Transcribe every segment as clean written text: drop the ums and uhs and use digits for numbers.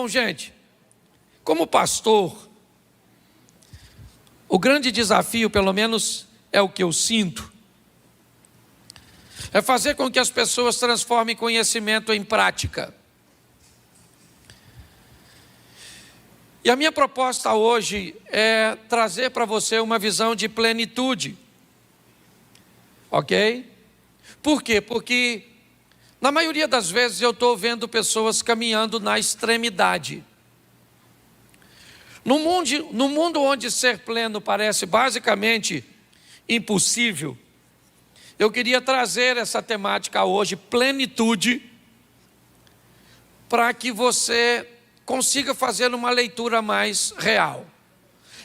Bom, gente, como pastor, o grande desafio, pelo menos é o que eu sinto, é fazer com que as pessoas transformem conhecimento em prática. E a minha proposta hoje é trazer para você uma visão de plenitude. Ok? Por quê? Porque na maioria das vezes eu estou vendo pessoas caminhando na extremidade. No mundo onde ser pleno parece basicamente impossível, eu queria trazer essa temática hoje, plenitude, para que você consiga fazer uma leitura mais real.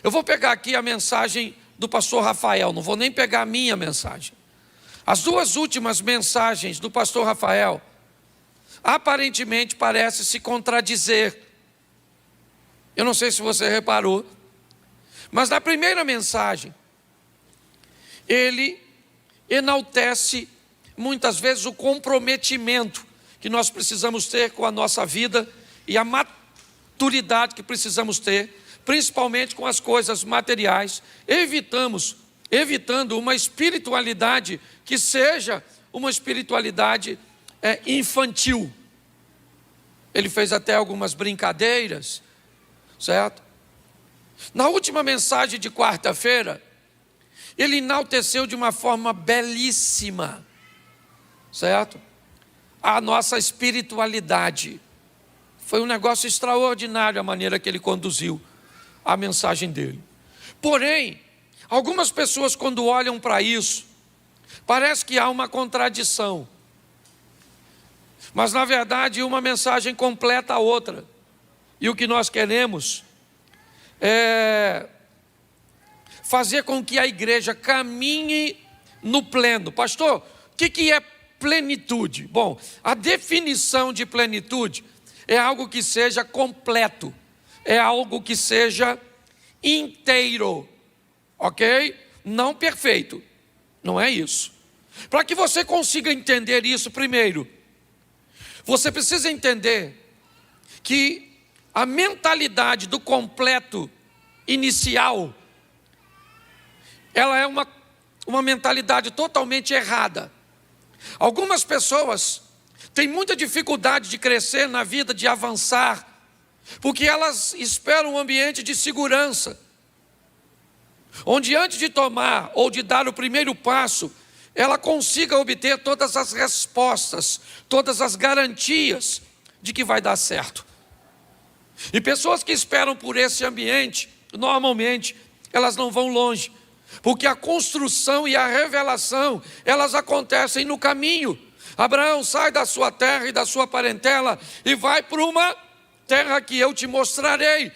Eu vou pegar aqui a mensagem do pastor Rafael, não vou nem pegar a minha mensagem. As duas últimas mensagens do pastor Rafael, aparentemente parecem se contradizer. Eu não sei se você reparou, mas na primeira mensagem, ele enaltece muitas vezes o comprometimento que nós precisamos ter com a nossa vida e a maturidade que precisamos ter, principalmente com as coisas materiais, evitando uma espiritualidade que seja uma espiritualidade infantil. Ele fez até algumas brincadeiras, certo? Na última mensagem de quarta-feira, ele enalteceu de uma forma belíssima, certo? A nossa espiritualidade. Foi um negócio extraordinário a maneira que ele conduziu a mensagem dele. Porém, algumas pessoas quando olham para isso, parece que há uma contradição. Mas na verdade uma mensagem completa a outra. E o que nós queremos é fazer com que a igreja caminhe no pleno. Pastor, o que é plenitude? Bom, a definição de plenitude é algo que seja completo, é algo que seja inteiro, ok? Não perfeito, não é isso. Para que você consiga entender isso, primeiro, você precisa entender que a mentalidade do completo inicial, ela é uma mentalidade totalmente errada. Algumas pessoas têm muita dificuldade de crescer na vida, de avançar, porque elas esperam um ambiente de segurança, onde antes de tomar ou de dar o primeiro passo, ela consiga obter todas as respostas, todas as garantias de que vai dar certo. E pessoas que esperam por esse ambiente, normalmente, elas não vão longe, porque a construção e a revelação, elas acontecem no caminho. Abraão, sai da sua terra e da sua parentela e vai para uma terra que eu te mostrarei.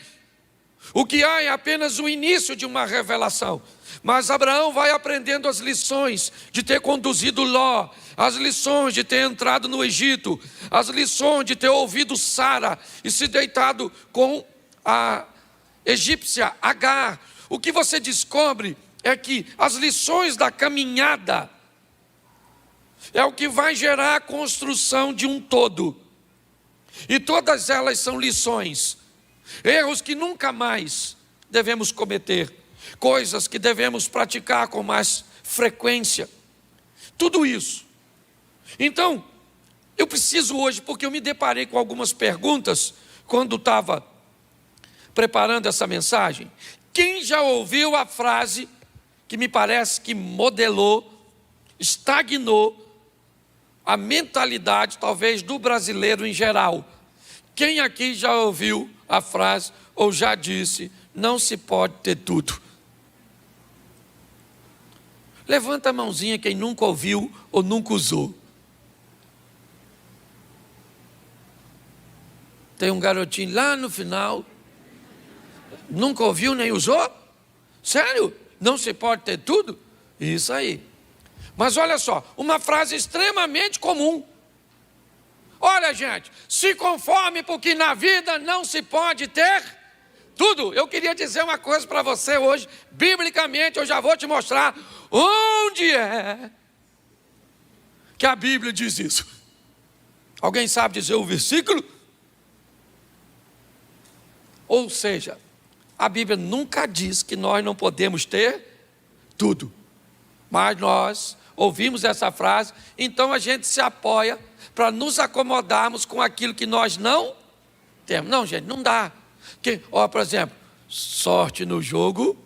O que há é apenas o início de uma revelação. Mas Abraão vai aprendendo as lições de ter conduzido Ló, as lições de ter entrado no Egito, as lições de ter ouvido Sara e se deitado com a egípcia Agar. O que você descobre é que as lições da caminhada é o que vai gerar a construção de um todo. E todas elas são lições, erros que nunca mais devemos cometer, coisas que devemos praticar com mais frequência. Tudo isso. Então, eu preciso hoje, porque eu me deparei com algumas perguntas quando estava preparando essa mensagem. Quem já ouviu a frase que me parece que modelou, estagnou a mentalidade, talvez, do brasileiro em geral? Quem aqui já ouviu a frase ou já disse, não se pode ter tudo? Levanta a mãozinha quem nunca ouviu ou nunca usou. Tem um garotinho lá no final, nunca ouviu nem usou? Sério? Não se pode ter tudo? Isso aí. Mas olha só, uma frase extremamente comum. Olha, gente, se conforme porque na vida não se pode ter tudo. Eu queria dizer uma coisa para você hoje, biblicamente eu já vou te mostrar onde é que a Bíblia diz isso. Alguém sabe dizer o versículo? Ou seja, a Bíblia nunca diz que nós não podemos ter tudo. Mas nós ouvimos essa frase, então a gente se apoia para nos acomodarmos com aquilo que nós não temos. Não, gente, não dá. Por exemplo, sorte no jogo,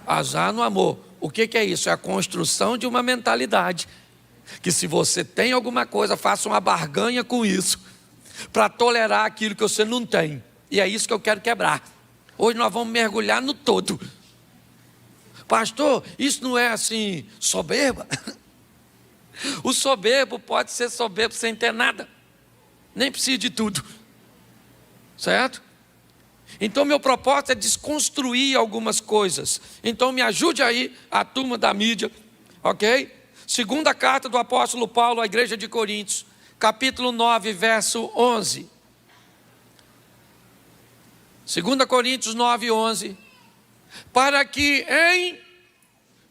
azar no amor. O que é isso? É a construção de uma mentalidade. Que se você tem alguma coisa, faça uma barganha com isso, para tolerar aquilo que você não tem. E é isso que eu quero quebrar. Hoje nós vamos mergulhar no todo. Pastor, isso não é assim, soberba? O soberbo pode ser soberbo sem ter nada. Nem precisa de tudo. Certo? Então meu propósito é desconstruir algumas coisas. Então me ajude aí, a turma da mídia, ok? Segunda carta do apóstolo Paulo à igreja de Coríntios, capítulo 9, verso 11. 2 Coríntios 9, 11. Para que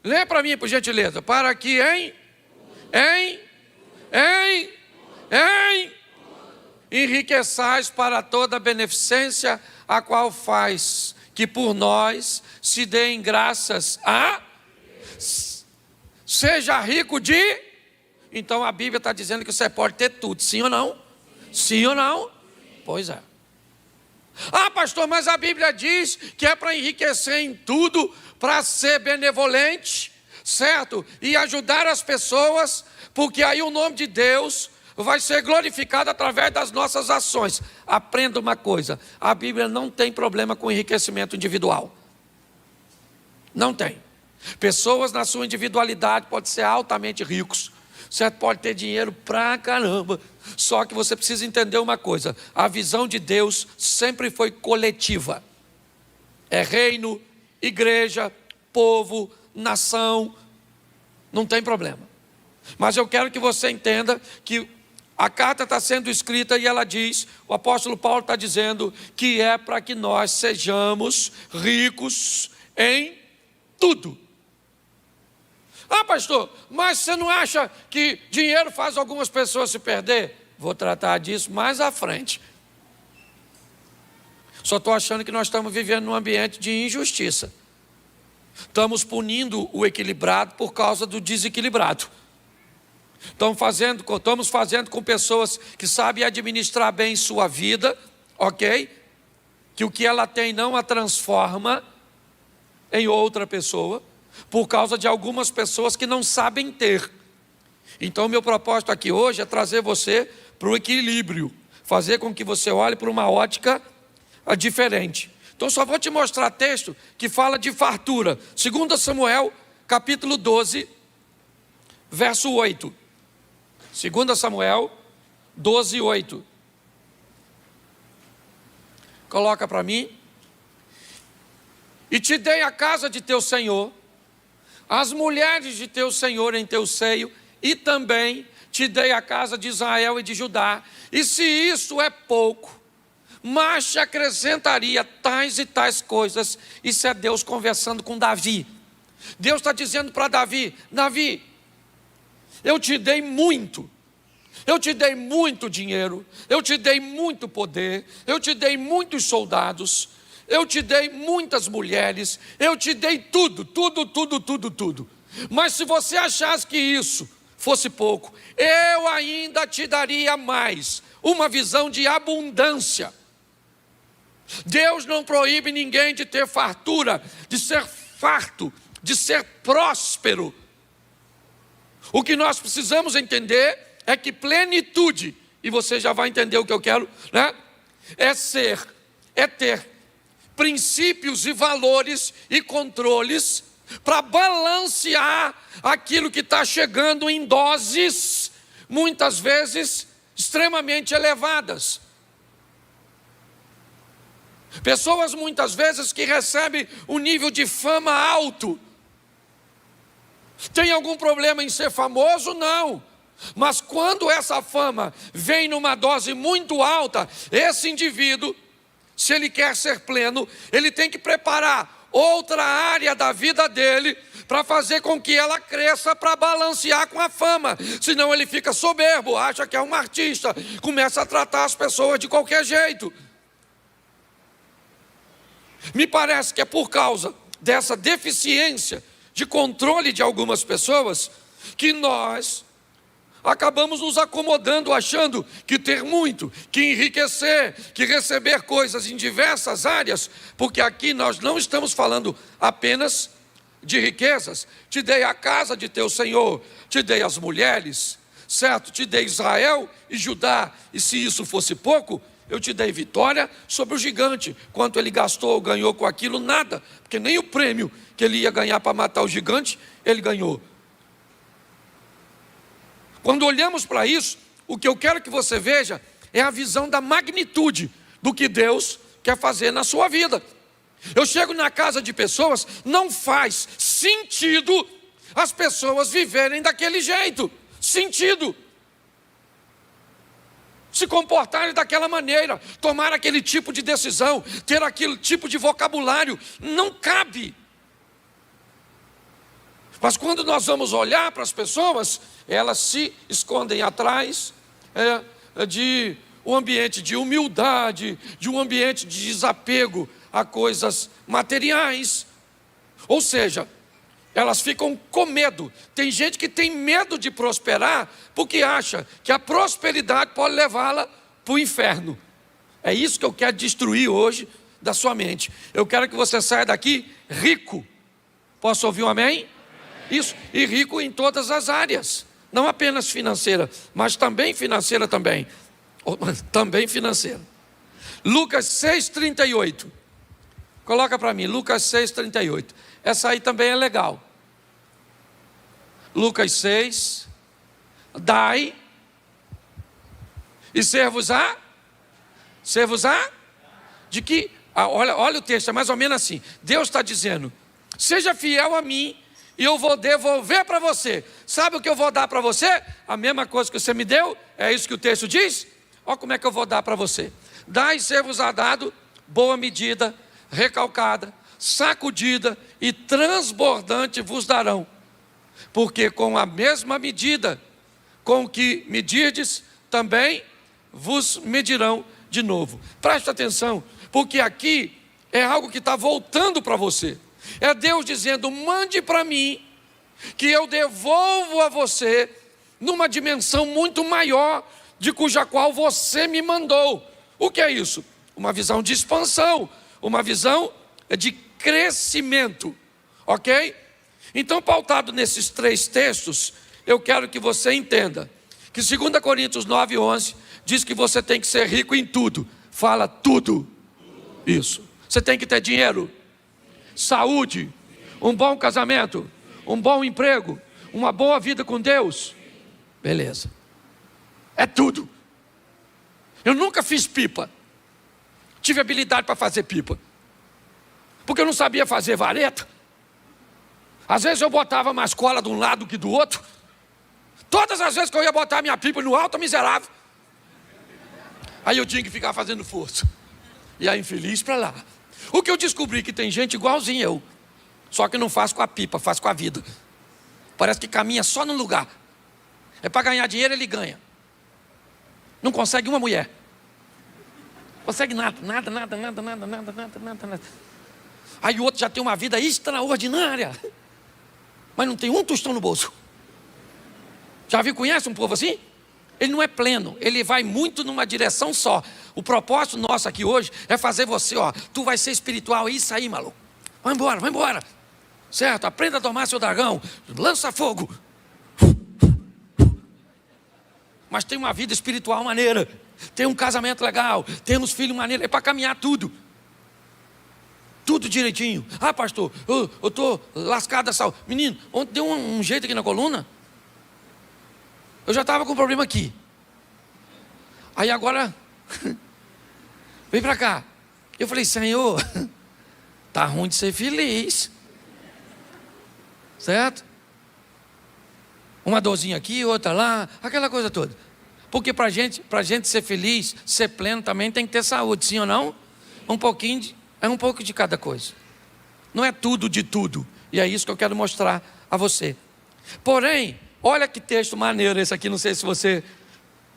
lê para mim por gentileza, para que enriqueçais para toda a beneficência, a qual faz que por nós se deem graças seja rico de... Então a Bíblia está dizendo que você pode ter tudo, sim ou não? Sim ou não? Pois é. Ah, pastor, mas a Bíblia diz que é para enriquecer em tudo, para ser benevolente, certo? E ajudar as pessoas, porque aí o nome de Deus vai ser glorificado através das nossas ações. Aprenda uma coisa, a Bíblia não tem problema com enriquecimento individual. Não tem. Pessoas na sua individualidade podem ser altamente ricos, certo? Pode ter dinheiro pra caramba. Só que você precisa entender uma coisa, a visão de Deus sempre foi coletiva. É reino, igreja, povo, nação, não tem problema. Mas eu quero que você entenda que a carta está sendo escrita e ela diz, o apóstolo Paulo está dizendo que é para que nós sejamos ricos em tudo. Ah, pastor, mas você não acha que dinheiro faz algumas pessoas se perder? Vou tratar disso mais à frente. Só estou achando que nós estamos vivendo num ambiente de injustiça. Estamos punindo o equilibrado por causa do desequilibrado. Estamos fazendo com pessoas que sabem administrar bem sua vida, ok? Que o que ela tem não a transforma em outra pessoa, por causa de algumas pessoas que não sabem ter. Então meu propósito aqui hoje é trazer você para o equilíbrio, fazer com que você olhe para uma ótica diferente. Então só vou te mostrar texto que fala de fartura. 2 Samuel, capítulo 12, verso 8. 2 Samuel 12, 8. Coloca para mim. E te dei a casa de teu senhor, as mulheres de teu senhor em teu seio, e também te dei a casa de Israel e de Judá. E se isso é pouco, mas te acrescentaria tais e tais coisas. Isso é Deus conversando com Davi. Deus está dizendo para Davi, Davi, eu te dei muito. Eu te dei muito dinheiro, eu te dei muito poder, eu te dei muitos soldados, eu te dei muitas mulheres, eu te dei tudo. Mas se você achasse que isso fosse pouco, eu ainda te daria mais, uma visão de abundância. Deus não proíbe ninguém de ter fartura, de ser farto, de ser próspero. O que nós precisamos entender é que plenitude, e você já vai entender o que eu quero, né? É ter princípios e valores e controles para balancear aquilo que está chegando em doses, muitas vezes, extremamente elevadas. Pessoas muitas vezes que recebem um nível de fama alto. Tem algum problema em ser famoso? Não. Mas quando essa fama vem numa dose muito alta, esse indivíduo, se ele quer ser pleno, ele tem que preparar outra área da vida dele para fazer com que ela cresça para balancear com a fama. Senão ele fica soberbo, acha que é um artista, começa a tratar as pessoas de qualquer jeito. Me parece que é por causa dessa deficiência de controle de algumas pessoas que nós acabamos nos acomodando, achando que ter muito, que enriquecer, que receber coisas em diversas áreas, porque aqui nós não estamos falando apenas de riquezas. Te dei a casa de teu Senhor, te dei as mulheres, certo? Te dei Israel e Judá, e se isso fosse pouco, eu te dei vitória sobre o gigante. Quanto ele gastou ou ganhou com aquilo? Nada, porque nem o prêmio que ele ia ganhar para matar o gigante, ele ganhou. Quando olhamos para isso, o que eu quero que você veja é a visão da magnitude do que Deus quer fazer na sua vida. Eu chego na casa de pessoas, não faz sentido as pessoas viverem daquele jeito. Sentido. Se comportarem daquela maneira, tomar aquele tipo de decisão, ter aquele tipo de vocabulário, não cabe. Mas quando nós vamos olhar para as pessoas, elas se escondem atrás de um ambiente de humildade, de um ambiente de desapego a coisas materiais. Ou seja, elas ficam com medo. Tem gente que tem medo de prosperar porque acha que a prosperidade pode levá-la para o inferno. É isso que eu quero destruir hoje da sua mente. Eu quero que você saia daqui rico. Posso ouvir um amém? Isso, e rico em todas as áreas. Não apenas financeira, mas também financeira também. Também financeira. Lucas 6,38. Coloca para mim, Lucas 6,38. Essa aí também é legal. Lucas 6. Dai e ser-vos-á. Ser-vos-á? De que? Olha o texto, é mais ou menos assim. Deus está dizendo: seja fiel a mim e eu vou devolver para você. Sabe o que eu vou dar para você? A mesma coisa que você me deu. É isso que o texto diz? Olha como é que eu vou dar para você. Dai e ser-vos-á dado, boa medida, recalcada, sacudida e transbordante vos darão. Porque com a mesma medida com que medirdes, também vos medirão de novo. Preste atenção, porque aqui é algo que está voltando para você. É Deus dizendo: mande para mim, que eu devolvo a você numa dimensão muito maior de cuja qual você me mandou. O que é isso? Uma visão de expansão, uma visão de crescimento, ok? Então, pautado nesses três textos, eu quero que você entenda que 2 Coríntios 9:11 diz que você tem que ser rico em tudo. Fala tudo. Isso. Você tem que ter dinheiro, saúde, um bom casamento, um bom emprego, uma boa vida com Deus. Beleza. É tudo. Eu nunca fiz pipa. Tive habilidade para fazer pipa, porque eu não sabia fazer vareta. Às vezes eu botava mais cola de um lado que do outro. Todas as vezes que eu ia botar minha pipa no alto, miserável. Aí eu tinha que ficar fazendo força. E a infeliz para lá. O que eu descobri que tem gente igualzinho eu, só que não faz com a pipa, faz com a vida. Parece que caminha só no lugar. É para ganhar dinheiro, ele ganha. Não consegue uma mulher. Consegue nada. Aí o outro já tem uma vida extraordinária, mas não tem um tostão no bolso. Já viu, conhece um povo assim? Ele não é pleno, ele vai muito numa direção só. O propósito nosso aqui hoje é fazer você, tu vai ser espiritual, é isso aí, maluco. Vai embora. Certo? Aprenda a tomar seu dragão, lança fogo. Mas tem uma vida espiritual maneira, tem um casamento legal, tem uns filhos maneiros, é para caminhar tudo. Tudo direitinho. Ah, pastor, eu estou lascado da saúde. Menino, ontem deu um jeito aqui na coluna. Eu já estava com problema aqui. Aí agora, vem para cá. Eu falei: Senhor, tá ruim de ser feliz. Certo? Uma dorzinha aqui, outra lá, aquela coisa toda. Porque para gente ser feliz, ser pleno, também tem que ter saúde, sim ou não? Um pouco de cada coisa. Não é tudo de tudo. E é isso que eu quero mostrar a você. Porém, olha que texto maneiro esse aqui. Não sei se você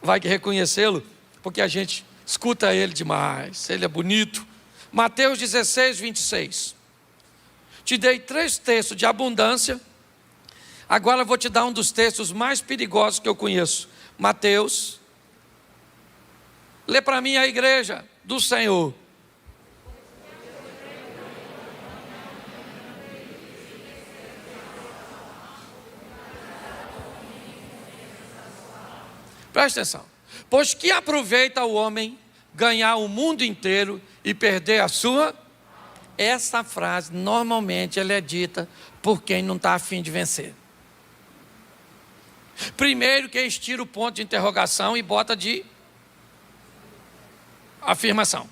vai reconhecê-lo, porque a gente escuta ele demais. Ele é bonito, Mateus 16, 26. Te dei 3 textos de abundância. Agora eu vou te dar um dos textos mais perigosos que eu conheço. Mateus. Lê para mim a igreja do Senhor. Presta atenção. Pois que aproveita o homem ganhar o mundo inteiro e perder a sua? Essa frase, normalmente, ela é dita por quem não está a fim de vencer. Primeiro que eles tiram o ponto de interrogação e bota de afirmação.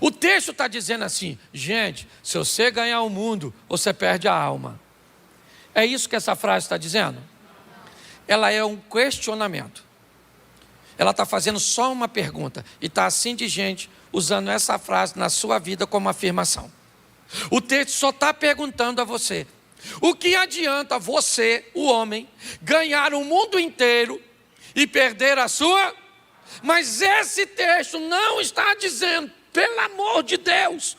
O texto está dizendo assim: gente, se você ganhar o mundo, você perde a alma. É isso que essa frase está dizendo? Ela é um questionamento. Ela está fazendo só uma pergunta. E está assim de gente usando essa frase na sua vida como afirmação. O texto só está perguntando a você: o que adianta você, o homem, ganhar o mundo inteiro e perder a sua? Mas esse texto não está dizendo, pelo amor de Deus,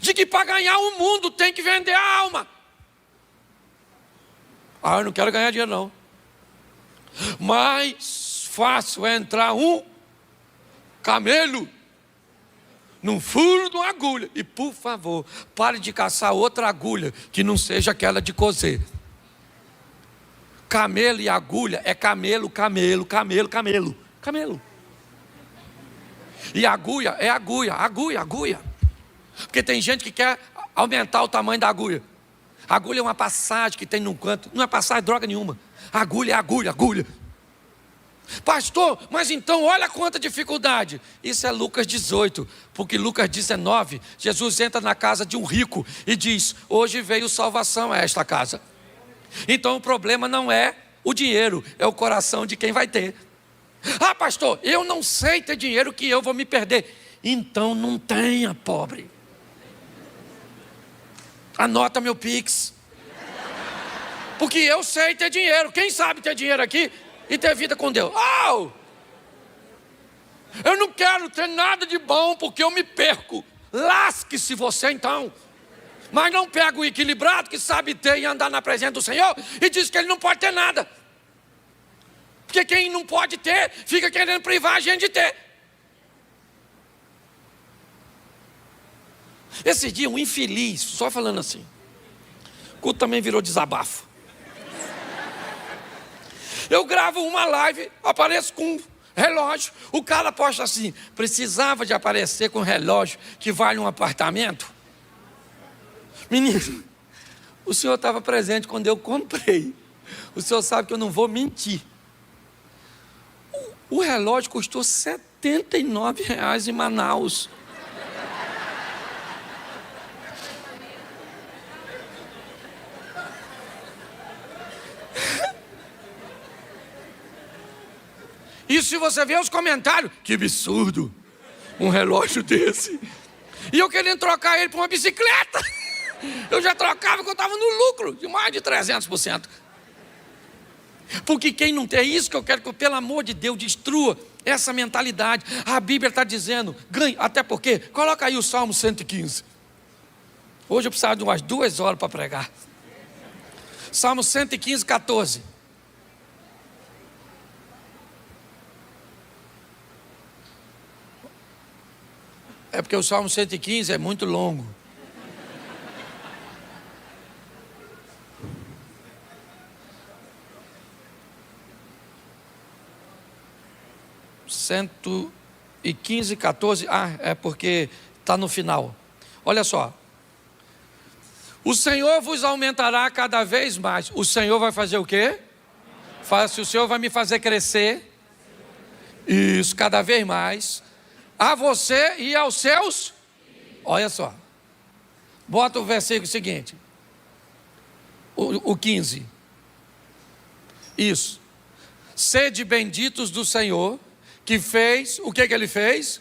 de que para ganhar o mundo tem que vender a alma. Eu não quero ganhar dinheiro não. Mais fácil é entrar um camelo num furo de uma agulha. E por favor, pare de caçar outra agulha que não seja aquela de coser. Camelo e agulha é camelo, camelo, camelo, camelo, camelo. E agulha é agulha, agulha, agulha. Porque tem gente que quer aumentar o tamanho da agulha. A agulha é uma passagem que tem num canto. Não é passagem droga nenhuma. Agulha é agulha, agulha. Pastor, mas então olha quanta dificuldade. Isso é Lucas 18, porque Lucas 19, Jesus entra na casa de um rico e diz: hoje veio salvação a esta casa. Então o problema não é o dinheiro, é o coração de quem vai ter. Pastor, eu não sei ter dinheiro que eu vou me perder. Então não tenha, pobre. Anota meu Pix. Porque eu sei ter dinheiro. Quem sabe ter dinheiro aqui e ter vida com Deus? Eu não quero ter nada de bom porque eu me perco. Lasque-se você então. Mas não pega o equilibrado que sabe ter e andar na presença do Senhor e diz que ele não pode ter nada. Porque quem não pode ter, fica querendo privar a gente de ter. Esse dia um infeliz, só falando assim, o culto também virou desabafo. Eu gravo uma live, apareço com um relógio, o cara posta assim: precisava de aparecer com um relógio que vale um apartamento? Menino, o senhor estava presente quando eu comprei. O senhor sabe que eu não vou mentir. O relógio custou R$79 em Manaus. E se você ver os comentários, que absurdo, um relógio desse. E eu querendo trocar ele por uma bicicleta. Eu já trocava porque eu estava no lucro de mais de 300%. Porque quem não tem, é isso que eu quero que, pelo amor de Deus, destrua essa mentalidade. A Bíblia está dizendo, ganhe, até porque, coloca aí o Salmo 115. Hoje eu precisava de umas 2 horas para pregar. Salmo 115, 14. É porque o Salmo 115 é muito longo. Cento e 15, 14. É porque está no final. Olha só. O Senhor vos aumentará cada vez mais. O Senhor vai fazer o quê? Se o Senhor vai me fazer crescer. Isso, cada vez mais. A você e aos seus. Olha só. Bota o versículo seguinte. O 15. Isso. Sede benditos do Senhor, que fez, o que ele fez?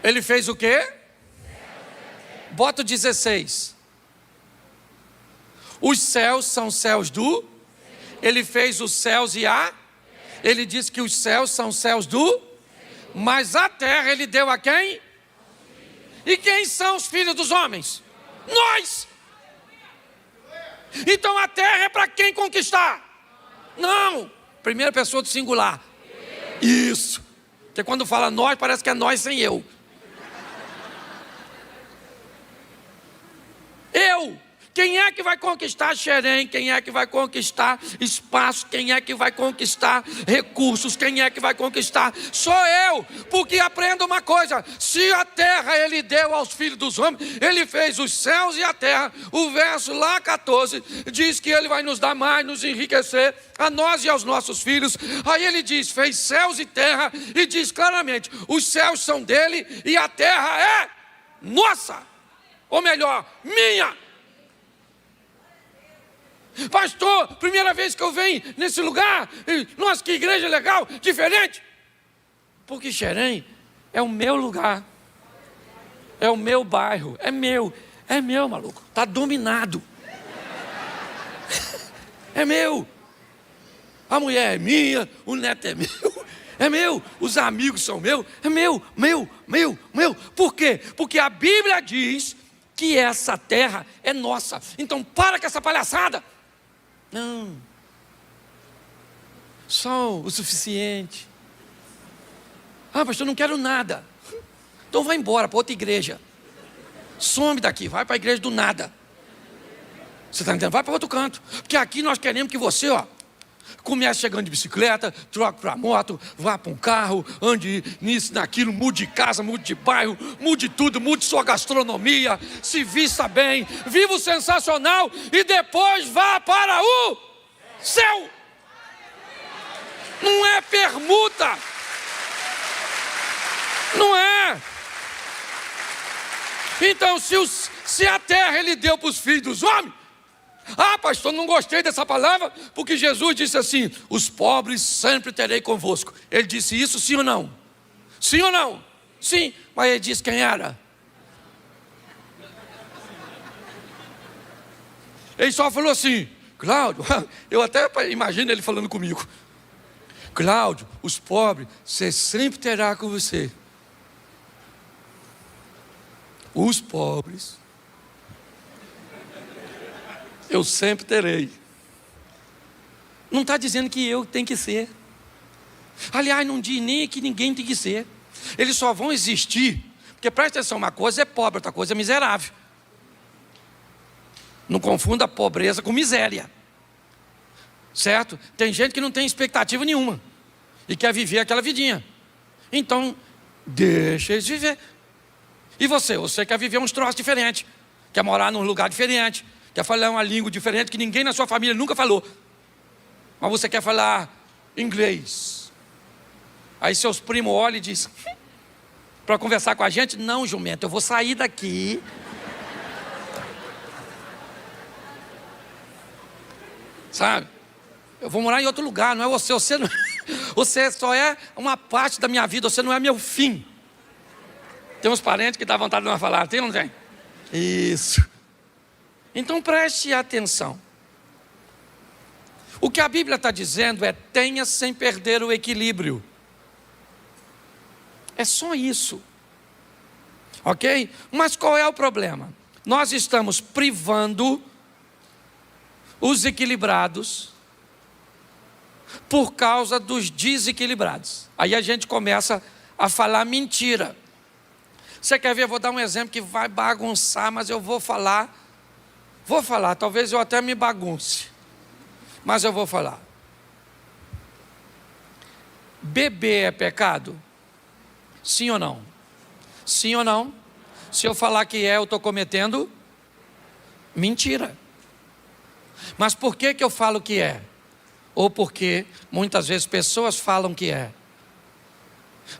Ele fez o quê? Bota o 16. Os céus são céus do? Ele fez os céus e a? Ele diz que os céus são céus do? Mas a terra ele deu a quem? E quem são os filhos dos homens? Nós! Então a terra é para quem conquistar? Não! Primeira pessoa do singular. Isso! Porque quando fala nós, parece que é nós sem eu. Eu! Quem é que vai conquistar Xerém? Quem é que vai conquistar espaço? Quem é que vai conquistar recursos? Quem é que vai conquistar? Sou eu, porque aprenda uma coisa: se a terra ele deu aos filhos dos homens, ele fez os céus e a terra. O verso lá 14 diz que ele vai nos dar mais, nos enriquecer, a nós e aos nossos filhos. Aí ele diz, fez céus e terra, e diz claramente, os céus são dele e a terra é nossa, ou melhor, minha. Pastor, primeira vez que eu venho nesse lugar, nossa, que igreja legal, diferente. Porque Xerém é o meu lugar, é o meu bairro, é meu, maluco, está dominado. É meu, a mulher é minha, o neto é meu, os amigos são meus, é meu. Por quê? Porque a Bíblia diz que essa terra é nossa. Então para com essa palhaçada. Não, só o suficiente. Ah, pastor, eu não quero nada. Então vai embora para outra igreja. Some daqui, vai para a igreja do nada. Você está entendendo? Vai para outro canto. Porque aqui nós queremos que você, comece chegando de bicicleta, troque para moto, vá para um carro, ande nisso, naquilo, mude de casa, mude de bairro, mude tudo, mude sua gastronomia, se vista bem, viva o sensacional e depois vá para o céu. Não é permuta. Não é. Então, se a terra ele deu para os filhos dos homens, ah, pastor, não gostei dessa palavra, porque Jesus disse assim, os pobres sempre terei convosco. Ele disse isso, sim ou não? Sim ou não? Sim, mas ele disse quem era? Ele só falou assim, Cláudio, eu até imagino ele falando comigo, Cláudio, os pobres, você sempre terá com você. Os pobres eu sempre terei. Não está dizendo que eu tenho que ser. Aliás, não diz nem que ninguém tem que ser. Eles só vão existir, porque presta atenção, uma coisa é pobre, outra coisa é miserável. Não confunda pobreza com miséria. Certo? Tem gente que não tem expectativa nenhuma e quer viver aquela vidinha. Então, deixa eles viver. E você quer viver uns troços diferentes, quer morar num lugar diferente, quer falar uma língua diferente que ninguém na sua família nunca falou. Mas você quer falar inglês. Aí seus primos olham e dizem, para conversar com a gente, não, jumento, eu vou sair daqui. Sabe? Eu vou morar em outro lugar, não é você. Você só é uma parte da minha vida, você não é meu fim. Tem uns parentes que dá vontade de não falar, tem ou não tem? Isso. Então preste atenção. O que a Bíblia está dizendo é tenha sem perder o equilíbrio. É só isso. Ok? Mas qual é o problema? Nós estamos privando os equilibrados por causa dos desequilibrados. Aí a gente começa a falar mentira. Você quer ver? Eu vou dar um exemplo que vai bagunçar, mas eu vou falar, talvez eu até me bagunce, mas eu vou falar. Beber é pecado? Sim ou não? Sim ou não? Se eu falar que eu estou cometendo mentira. Mas por que eu falo que é? Ou porque muitas vezes pessoas falam que é?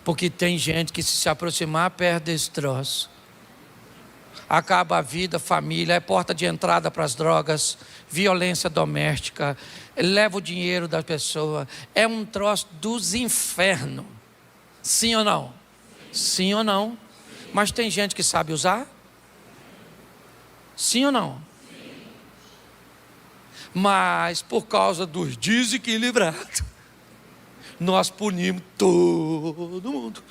Porque tem gente que se aproximar perde esse troço. Acaba a vida, família, é porta de entrada para as drogas, violência doméstica, leva o dinheiro da pessoa. É um troço dos infernos. Sim ou não? Sim ou não? Mas tem gente que sabe usar? Sim ou não? Sim. Mas por causa dos desequilibrados, nós punimos todo mundo.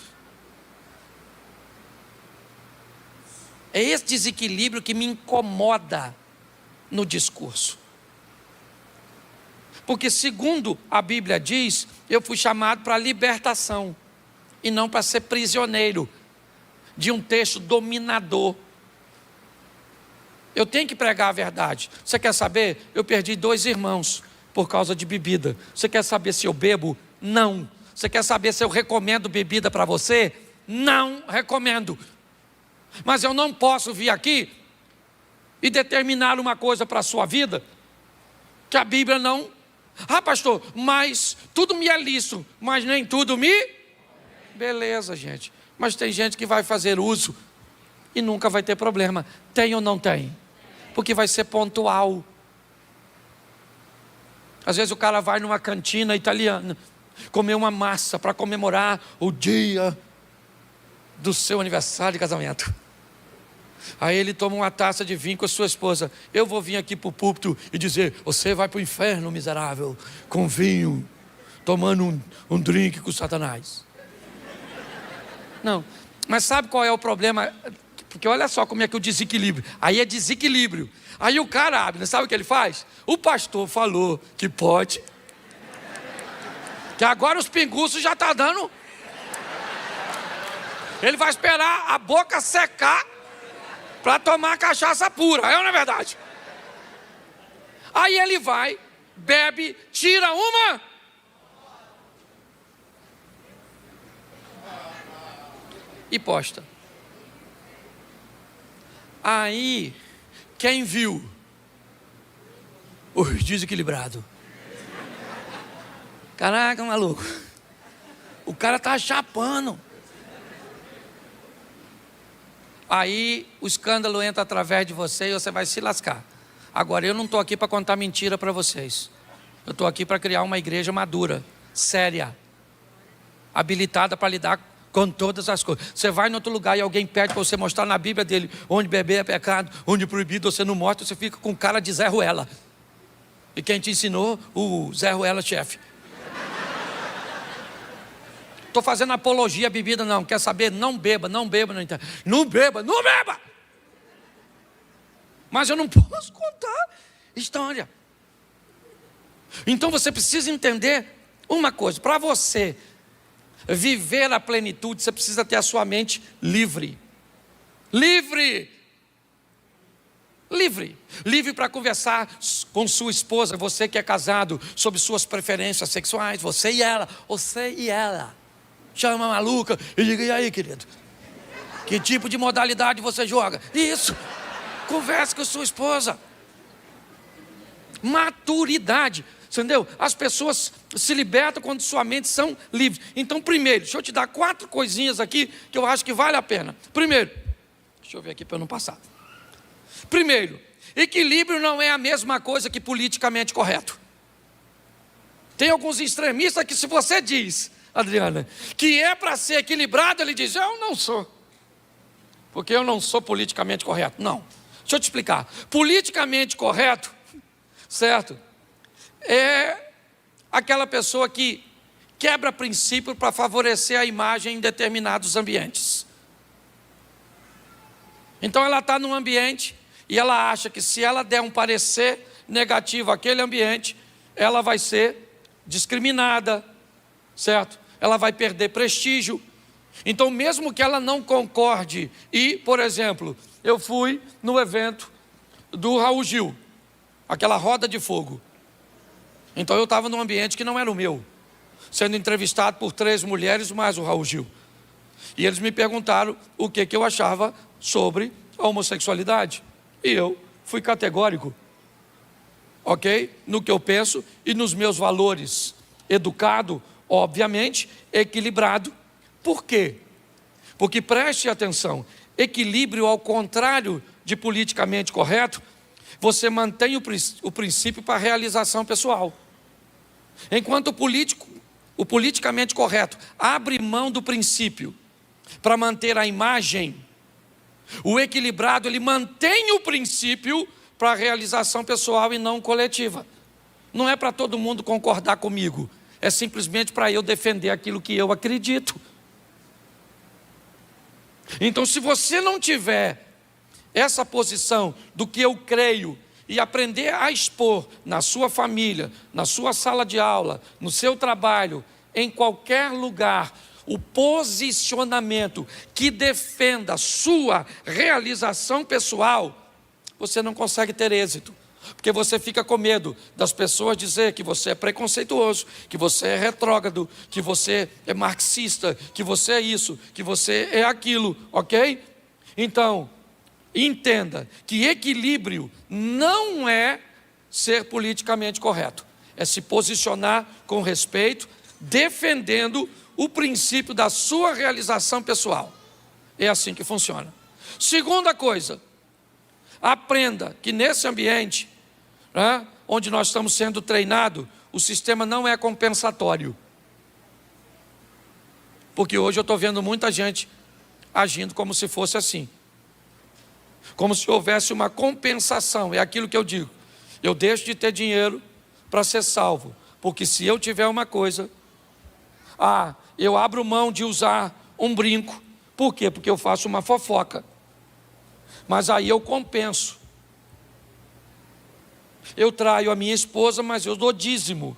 É esse desequilíbrio que me incomoda no discurso. Porque segundo a Bíblia diz, eu fui chamado para a libertação e não para ser prisioneiro de um texto dominador. Eu tenho que pregar a verdade. Você quer saber? Eu perdi 2 irmãos por causa de bebida. Você quer saber se eu bebo? Não. Você quer saber se eu recomendo bebida para você? Não recomendo. Mas eu não posso vir aqui e determinar uma coisa para a sua vida que a Bíblia não. Ah, pastor, mas tudo me é lícito, mas nem tudo me. Beleza, gente. Mas tem gente que vai fazer uso e nunca vai ter problema. Tem ou não tem? Porque vai ser pontual. Às vezes o cara vai numa cantina italiana comer uma massa para comemorar o dia do seu aniversário de casamento. Aí ele toma uma taça de vinho com a sua esposa. Eu vou vir aqui para o púlpito e dizer: você vai para o inferno, miserável, com vinho, tomando um drink com Satanás. Não, mas sabe qual é o problema? Porque olha só como é que o desequilíbrio. Aí é desequilíbrio. Aí o cara abre, sabe o que ele faz? O pastor falou que pode, que agora os pinguços já estão dando. Ele vai esperar a boca secar para tomar cachaça pura, é ou não é verdade? Aí ele vai, bebe, tira uma e posta. Aí, quem viu? O desequilibrado. Caraca, maluco. O cara tá chapando. Aí o escândalo entra através de você e você vai se lascar. Agora, eu não estou aqui para contar mentira para vocês. Eu estou aqui para criar uma igreja madura, séria, habilitada para lidar com todas as coisas. Você vai em outro lugar e alguém pede para você mostrar na Bíblia dele onde beber é pecado, onde proibido você não mostra, você fica com cara de Zé Ruela. E quem te ensinou? O Zé Ruela chefe. Estou fazendo apologia à bebida, não. Quer saber? Não beba, não beba. Não beba, não beba. Mas eu não posso contar história. Então você precisa entender uma coisa. Para você viver a plenitude, você precisa ter a sua mente livre. Livre. Livre. Livre para conversar com sua esposa, você que é casado, sobre suas preferências sexuais, você e ela. Chama a maluca e diga: e aí, querido? Que tipo de modalidade você joga? Isso. Converse com sua esposa. Maturidade. Entendeu? As pessoas se libertam quando sua mente são livres. Então, primeiro, deixa eu te dar 4 coisinhas aqui que eu acho que vale a pena. Primeiro, deixa eu ver aqui para eu não passar. Primeiro, equilíbrio não é a mesma coisa que politicamente correto. Tem alguns extremistas que, se você diz, Adriana, que é para ser equilibrado, ele diz: eu não sou, porque eu não sou politicamente correto. Não, deixa eu te explicar. Politicamente correto, certo, é aquela pessoa que quebra princípio para favorecer a imagem em determinados ambientes. Então ela está num ambiente e ela acha que, se ela der um parecer negativo àquele ambiente, ela vai ser discriminada, certo? Ela vai perder prestígio. Então, mesmo que ela não concorde, e, por exemplo, eu fui no evento do Raul Gil, aquela roda de fogo. Então eu estava num ambiente que não era o meu, sendo entrevistado por 3 mulheres mais o Raul Gil. E eles me perguntaram o que eu achava sobre a homossexualidade. E eu fui categórico, ok? No que eu penso e nos meus valores. Educado, obviamente, equilibrado. Por quê? Porque, preste atenção, equilíbrio, ao contrário de politicamente correto, você mantém o princípio para a realização pessoal. Enquanto o politicamente correto abre mão do princípio para manter a imagem, o equilibrado, ele mantém o princípio para a realização pessoal e não coletiva. Não é para todo mundo concordar comigo, é simplesmente para eu defender aquilo que eu acredito. Então, se você não tiver essa posição do que eu creio e aprender a expor na sua família, na sua sala de aula, no seu trabalho, em qualquer lugar, o posicionamento que defenda a sua realização pessoal, você não consegue ter êxito. Porque você fica com medo das pessoas dizer que você é preconceituoso, que você é retrógrado, que você é marxista, que você é isso, que você é aquilo, ok? Então, entenda que equilíbrio não é ser politicamente correto. É se posicionar com respeito, defendendo o princípio da sua realização pessoal. É assim que funciona. Segunda coisa, aprenda que nesse ambiente, onde nós estamos sendo treinados, o sistema não é compensatório. Porque hoje eu estou vendo muita gente agindo como se fosse assim. Como se houvesse uma compensação. É aquilo que eu digo. Eu deixo de ter dinheiro para ser salvo. Porque se eu tiver uma coisa, eu abro mão de usar um brinco. Por quê? Porque eu faço uma fofoca. Mas aí eu compenso. Eu traio a minha esposa, mas eu dou dízimo.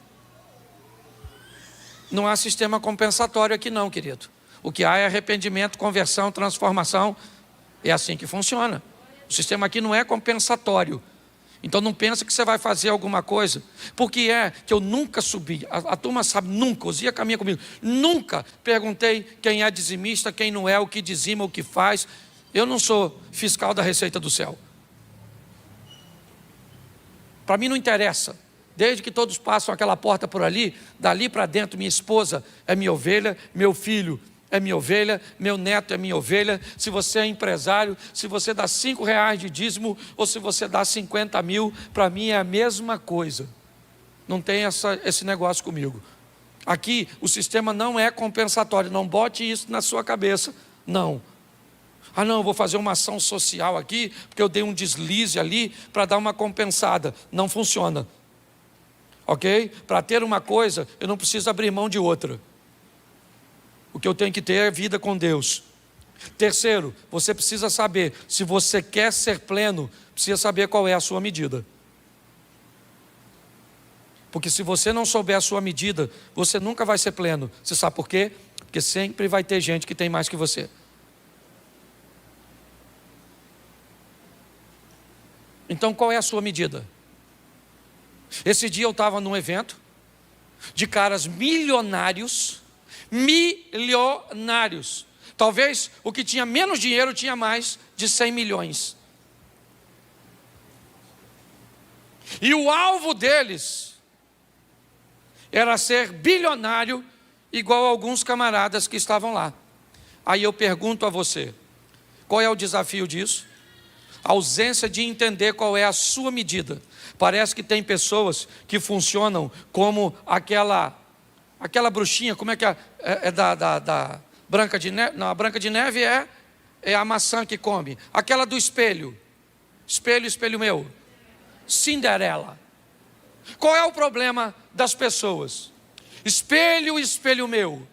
Não há sistema compensatório aqui não, querido. O que há é arrependimento, conversão, transformação. É assim que funciona. O sistema aqui não é compensatório. Então não pensa que você vai fazer alguma coisa. Porque é que eu nunca subi. A turma sabe, nunca. Ozia caminha comigo. Nunca perguntei quem é dizimista, quem não é, o que dizima, o que faz. Eu não sou fiscal da Receita do Céu. Para mim não interessa, desde que todos passam aquela porta por ali, dali para dentro minha esposa é minha ovelha, meu filho é minha ovelha, meu neto é minha ovelha. Se você é empresário, se você dá R$5 de dízimo ou se você dá 50 mil, para mim é a mesma coisa. Não tem esse negócio comigo. Aqui o sistema não é compensatório, não bote isso na sua cabeça, não. Não, eu vou fazer uma ação social aqui, porque eu dei um deslize ali para dar uma compensada. Não funciona. Ok? Para ter uma coisa, eu não preciso abrir mão de outra. O que eu tenho que ter é vida com Deus. Terceiro, você precisa saber, se você quer ser pleno, precisa saber qual é a sua medida. Porque se você não souber a sua medida, você nunca vai ser pleno. Você sabe por quê? Porque sempre vai ter gente que tem mais que você. Então qual é a sua medida? Esse dia eu estava num evento de caras milionários. Talvez o que tinha menos dinheiro tinha mais de 100 milhões. E o alvo deles era ser bilionário, igual a alguns camaradas que estavam lá. Aí eu pergunto a você, qual é o desafio disso? A ausência de entender qual é a sua medida. Parece que tem pessoas que funcionam como aquela bruxinha, como é que é da Branca de Neve? Não, a Branca de Neve é a maçã que come. Aquela do espelho. Espelho, espelho meu. Cinderela. Qual é o problema das pessoas? Espelho, espelho meu.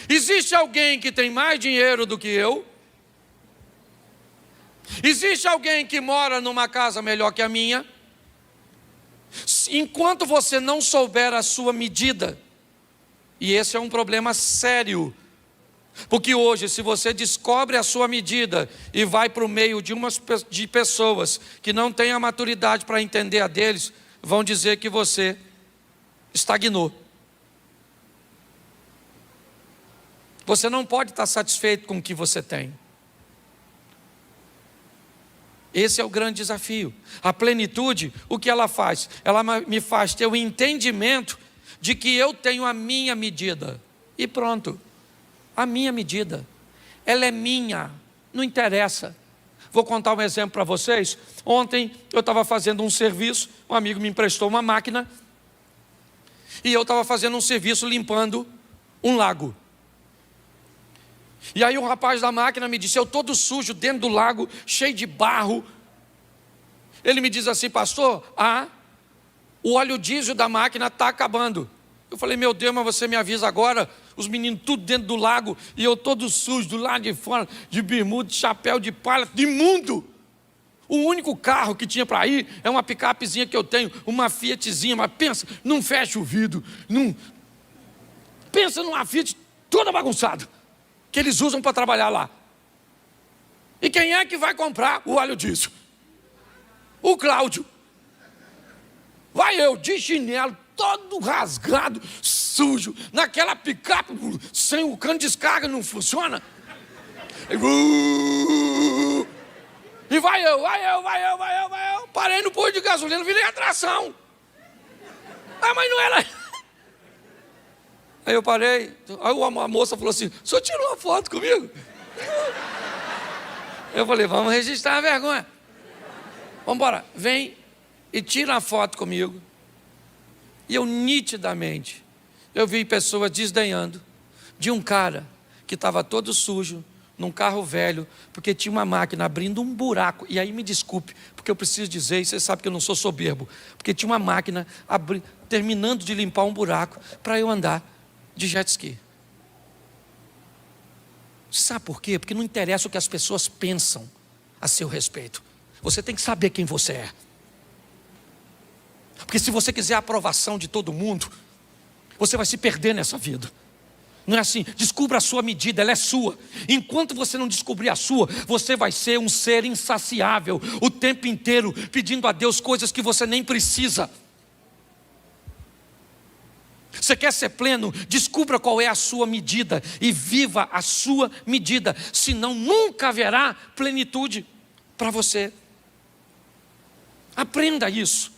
Existe alguém que tem mais dinheiro do que eu? Existe alguém que mora numa casa melhor que a minha? Enquanto você não souber a sua medida, e esse é um problema sério, porque hoje, se você descobre a sua medida e vai para o meio de pessoas que não têm a maturidade para entender a deles, vão dizer que você estagnou. Você não pode estar satisfeito com o que você tem. Esse é o grande desafio. A plenitude, o que ela faz? Ela me faz ter o entendimento de que eu tenho a minha medida. E pronto. A minha medida. Ela é minha. Não interessa. Vou contar um exemplo para vocês. Ontem eu estava fazendo um serviço. Um amigo me emprestou uma máquina. E eu estava fazendo um serviço limpando um lago. E aí o rapaz da máquina me disse, eu todo sujo dentro do lago, cheio de barro. Ele me diz assim, pastor, o óleo diesel da máquina está acabando. Eu falei, meu Deus, mas você me avisa agora, os meninos tudo dentro do lago, e eu todo sujo, do lado de fora, de bermuda, de chapéu, de palha, de imundo. O único carro que tinha para ir é uma picapezinha que eu tenho, uma Fiatzinha, mas pensa, não fecha o vidro, não... Pensa numa Fiat toda bagunçada, que eles usam para trabalhar lá. E quem é que vai comprar o óleo disso? O Cláudio. Vai eu, de chinelo, todo rasgado, sujo, naquela picape, sem o cano de descarga, não funciona. E vai eu. Parei no posto de gasolina, virei atração. Ah, mas não era. Aí eu parei, aí a moça falou assim, o senhor tirou uma foto comigo? Eu falei, vamos registrar a vergonha. Vamos embora, vem e tira a foto comigo. E eu nitidamente, eu vi pessoas desdenhando de um cara que estava todo sujo, num carro velho, porque tinha uma máquina abrindo um buraco. E aí me desculpe, porque eu preciso dizer, e você sabe que eu não sou soberbo, porque tinha uma máquina terminando de limpar um buraco para eu andar de jet ski. Sabe por quê? Porque não interessa o que as pessoas pensam a seu respeito. Você tem que saber quem você é. Porque se você quiser a aprovação de todo mundo, você vai se perder nessa vida. Não é assim, descubra a sua medida, ela é sua. Enquanto você não descobrir a sua, você vai ser um ser insaciável, o tempo inteiro pedindo a Deus coisas que você nem precisa. Você quer ser pleno? Descubra qual é a sua medida e viva a sua medida, senão nunca haverá plenitude para você. Aprenda isso.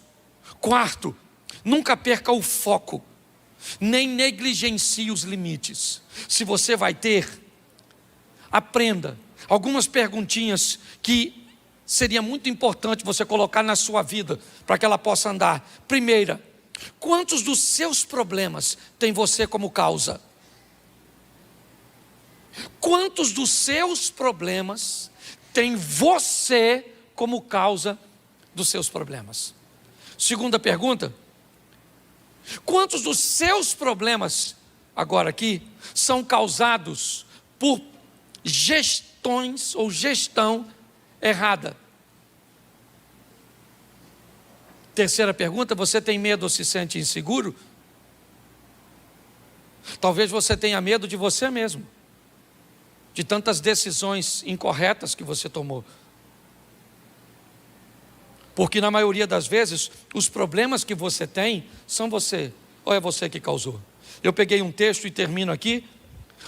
Quarto, nunca perca o foco, nem negligencie os limites. Se você vai ter, aprenda algumas perguntinhas que seria muito importante você colocar na sua vida para que ela possa andar. Primeira, quantos dos seus problemas tem você como causa? Quantos dos seus problemas tem você como causa dos seus problemas? Segunda pergunta, quantos dos seus problemas, agora aqui, são causados por gestões ou gestão errada? Terceira pergunta, você tem medo ou se sente inseguro? Talvez você tenha medo de você mesmo, de tantas decisões incorretas que você tomou. Porque na maioria das vezes, os problemas que você tem são você, ou é você que causou. Eu peguei um texto e termino aqui.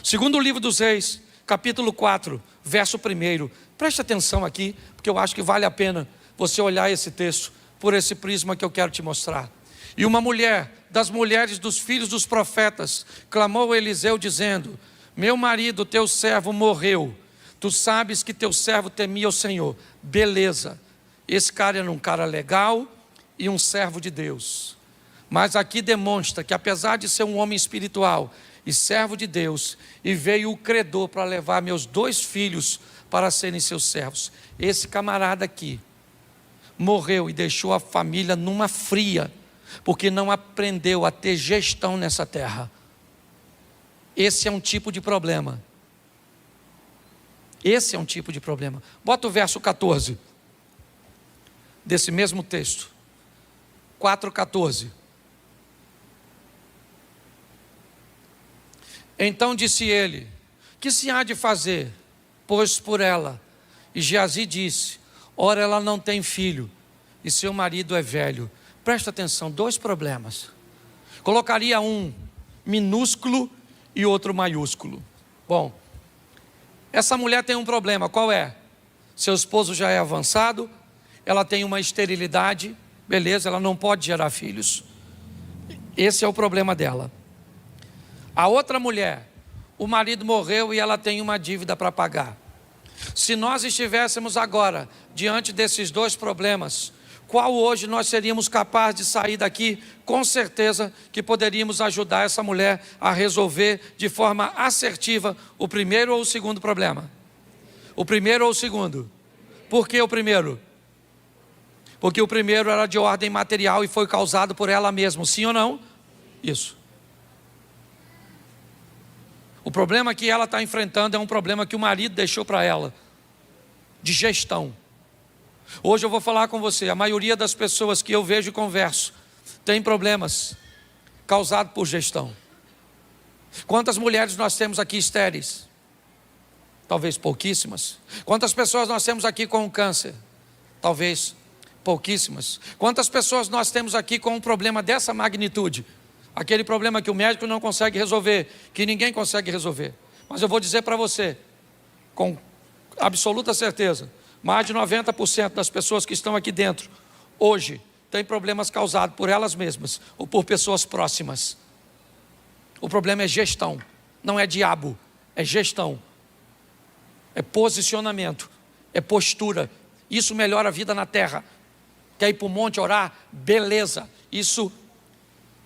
Segundo livro dos Reis, capítulo 4, verso 1. Preste atenção aqui, porque eu acho que vale a pena você olhar esse texto por esse prisma que eu quero te mostrar. E uma mulher, das mulheres dos filhos dos profetas, clamou a Eliseu dizendo, meu marido, teu servo, morreu. Tu sabes que teu servo temia o Senhor. Beleza. Esse cara era um cara legal e um servo de Deus. Mas aqui demonstra que apesar de ser um homem espiritual e servo de Deus, e veio o credor para levar meus 2 filhos para serem seus servos, esse camarada aqui morreu e deixou a família numa fria, porque não aprendeu a ter gestão nessa terra. Esse é um tipo de problema. Esse é um tipo de problema. Bota o verso 14 desse mesmo texto, 4,14. Então disse ele, que se há de fazer, pois por ela? E Geazi disse, ora ela não tem filho, e seu marido é velho. Presta atenção, 2 problemas. Colocaria um minúsculo e outro maiúsculo. Bom, essa mulher tem um problema, qual é? Seu esposo já é avançado, ela tem uma esterilidade, beleza, ela não pode gerar filhos. Esse é o problema dela. A outra mulher, o marido morreu e ela tem uma dívida para pagar. Se nós estivéssemos agora diante desses 2 problemas, qual hoje nós seríamos capazes de sair daqui? Com certeza que poderíamos ajudar essa mulher a resolver de forma assertiva o primeiro ou o segundo problema. O primeiro ou o segundo? Por que o primeiro? Porque o primeiro era de ordem material e foi causado por ela mesma, sim ou não? Isso. O problema que ela está enfrentando é um problema que o marido deixou para ela, de gestão. Hoje eu vou falar com você, a maioria das pessoas que eu vejo e converso tem problemas causados por gestão. Quantas mulheres nós temos aqui estéreis? Talvez pouquíssimas. Quantas pessoas nós temos aqui com câncer? Talvez pouquíssimas. Quantas pessoas nós temos aqui com um problema dessa magnitude? Aquele problema que o médico não consegue resolver, que ninguém consegue resolver. Mas eu vou dizer para você, com absoluta certeza, mais de 90% das pessoas que estão aqui dentro, hoje, têm problemas causados por elas mesmas ou por pessoas próximas. O problema é gestão, não é diabo, é gestão. É posicionamento, é postura. Isso melhora a vida na terra. Quer ir para o monte orar? Beleza. Isso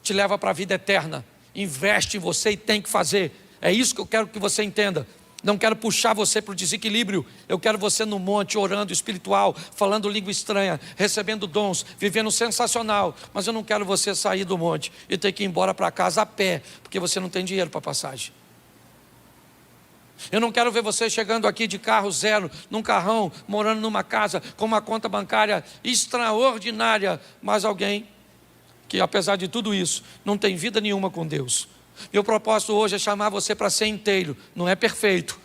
te leva para a vida eterna. Investe em você e tem que fazer. É isso que eu quero que você entenda. Não quero puxar você para o desequilíbrio. Eu quero você no monte, orando, espiritual, falando língua estranha, recebendo dons, vivendo sensacional. Mas eu não quero você sair do monte e ter que ir embora para casa a pé, porque você não tem dinheiro para passagem. Eu não quero ver você chegando aqui de carro zero, num carrão, morando numa casa com uma conta bancária extraordinária, mas alguém que, apesar de tudo isso, não tem vida nenhuma com Deus. Meu propósito hoje é chamar você para ser inteiro, não é perfeito.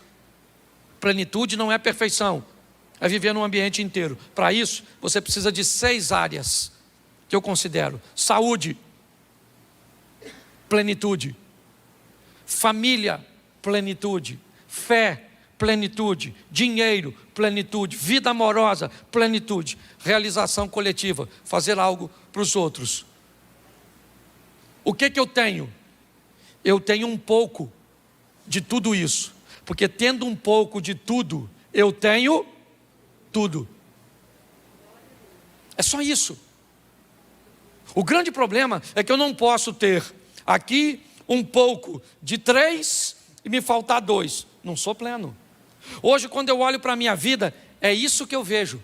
Plenitude não é perfeição, é viver num ambiente inteiro. Para isso, você precisa de 6 áreas que eu considero: saúde, plenitude; família, plenitude; fé, plenitude; dinheiro, plenitude; vida amorosa, plenitude; realização coletiva, fazer algo para os outros. O que eu tenho? Eu tenho um pouco de tudo isso, porque tendo um pouco de tudo, eu tenho tudo. É só isso. O grande problema é que eu não posso ter aqui um pouco de 3 e me faltar 2. Não sou pleno. Hoje, quando eu olho para a minha vida, é isso que eu vejo.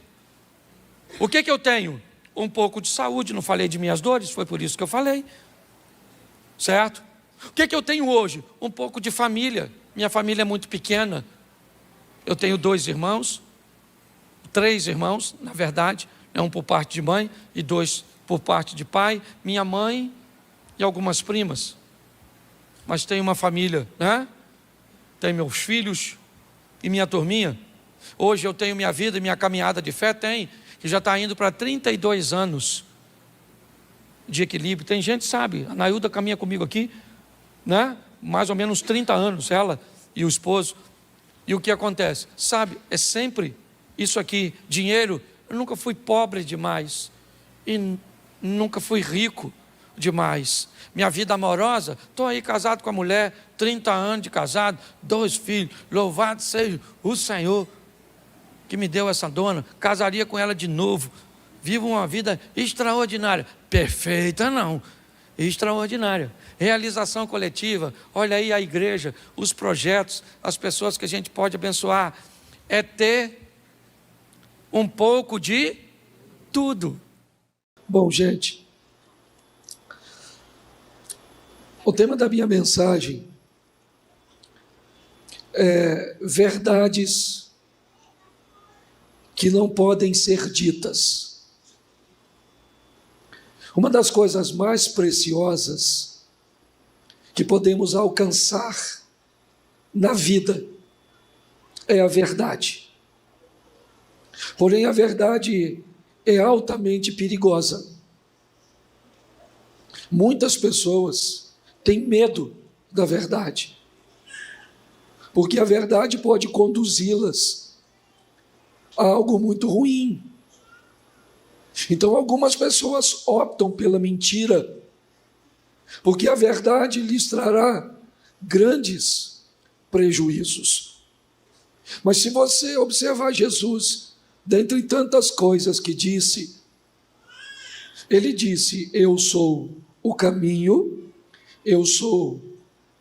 O que eu tenho? Um pouco de saúde. Não falei de minhas dores, foi por isso que eu falei. Certo? O que eu tenho hoje? Um pouco de família. Minha família é muito pequena. Eu tenho 2 irmãos, 3 irmãos, na verdade, um por parte de mãe e 2 por parte de pai. Minha mãe e algumas primas. Mas tenho uma família, né? Tenho meus filhos e minha turminha. Hoje eu tenho minha vida e minha caminhada de fé, que já está indo para 32 anos de equilíbrio. Tem gente, sabe, a Nailda caminha comigo aqui, né? Mais ou menos 30 anos, ela e o esposo. E o que acontece? Sabe, é sempre isso aqui, dinheiro. Eu nunca fui pobre demais e nunca fui rico demais. Minha vida amorosa, estou aí casado com a mulher, 30 anos de casado, 2 filhos, louvado seja o Senhor que me deu essa dona, casaria com ela de novo, vivo uma vida extraordinária, perfeita não, extraordinária. Realização coletiva, olha aí a igreja, os projetos, as pessoas que a gente pode abençoar, é ter um pouco de tudo. Bom, gente, o tema da minha mensagem é verdades que não podem ser ditas. Uma das coisas mais preciosas que podemos alcançar na vida é a verdade. Porém, a verdade é altamente perigosa. Muitas pessoas têm medo da verdade, porque a verdade pode conduzi-las a algo muito ruim. Então, algumas pessoas optam pela mentira, porque a verdade lhes trará grandes prejuízos. Mas se você observar Jesus, dentre tantas coisas que disse, ele disse: eu sou o caminho, eu sou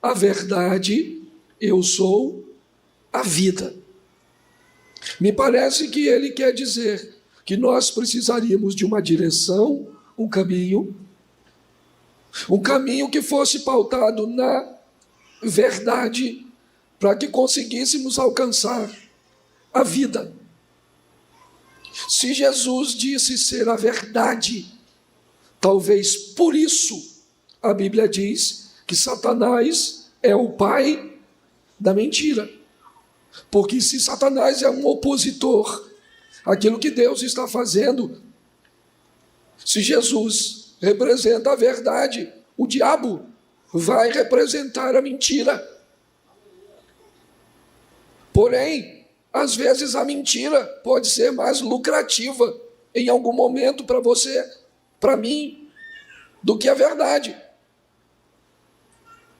a verdade, eu sou a vida. Me parece que ele quer dizer que nós precisaríamos de uma direção, um caminho que fosse pautado na verdade, para que conseguíssemos alcançar a vida. Se Jesus disse ser a verdade, talvez por isso a Bíblia diz que Satanás é o pai da mentira. Porque se Satanás é um opositor àquilo que Deus está fazendo, se Jesus representa a verdade, o diabo vai representar a mentira. Porém, às vezes a mentira pode ser mais lucrativa em algum momento para você, para mim, do que a verdade.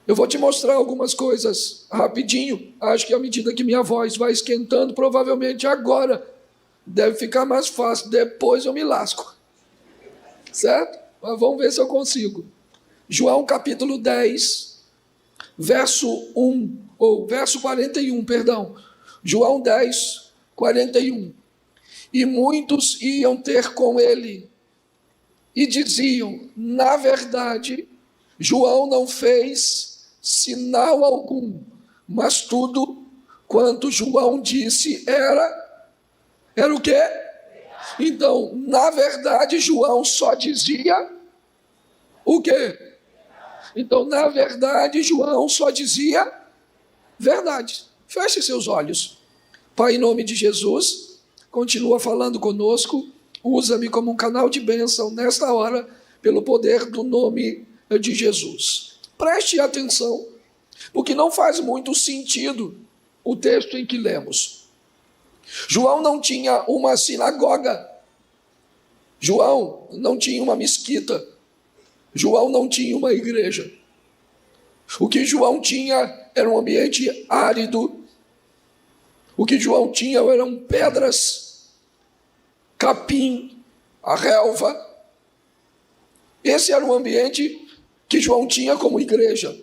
Eu vou te mostrar algumas coisas rapidinho. Acho que à medida que minha voz vai esquentando, provavelmente agora deve ficar mais fácil. Depois eu me lasco. Certo? Mas vamos ver se eu consigo. João capítulo 10, verso 41, perdão. João 10, 41. E muitos iam ter com ele e diziam: na verdade, João não fez sinal algum, mas tudo quanto João disse era o quê? Então, na verdade, João só dizia o quê? Então, na verdade, João só dizia verdade. Feche seus olhos. Pai, em nome de Jesus, continua falando conosco. Usa-me como um canal de bênção nesta hora, pelo poder do nome de Jesus. Preste atenção, porque não faz muito sentido o texto em que lemos. João não tinha uma sinagoga. João não tinha uma mesquita. João não tinha uma igreja. O que João tinha era um ambiente árido. O que João tinha eram pedras, capim, a relva. Esse era o ambiente que João tinha como igreja.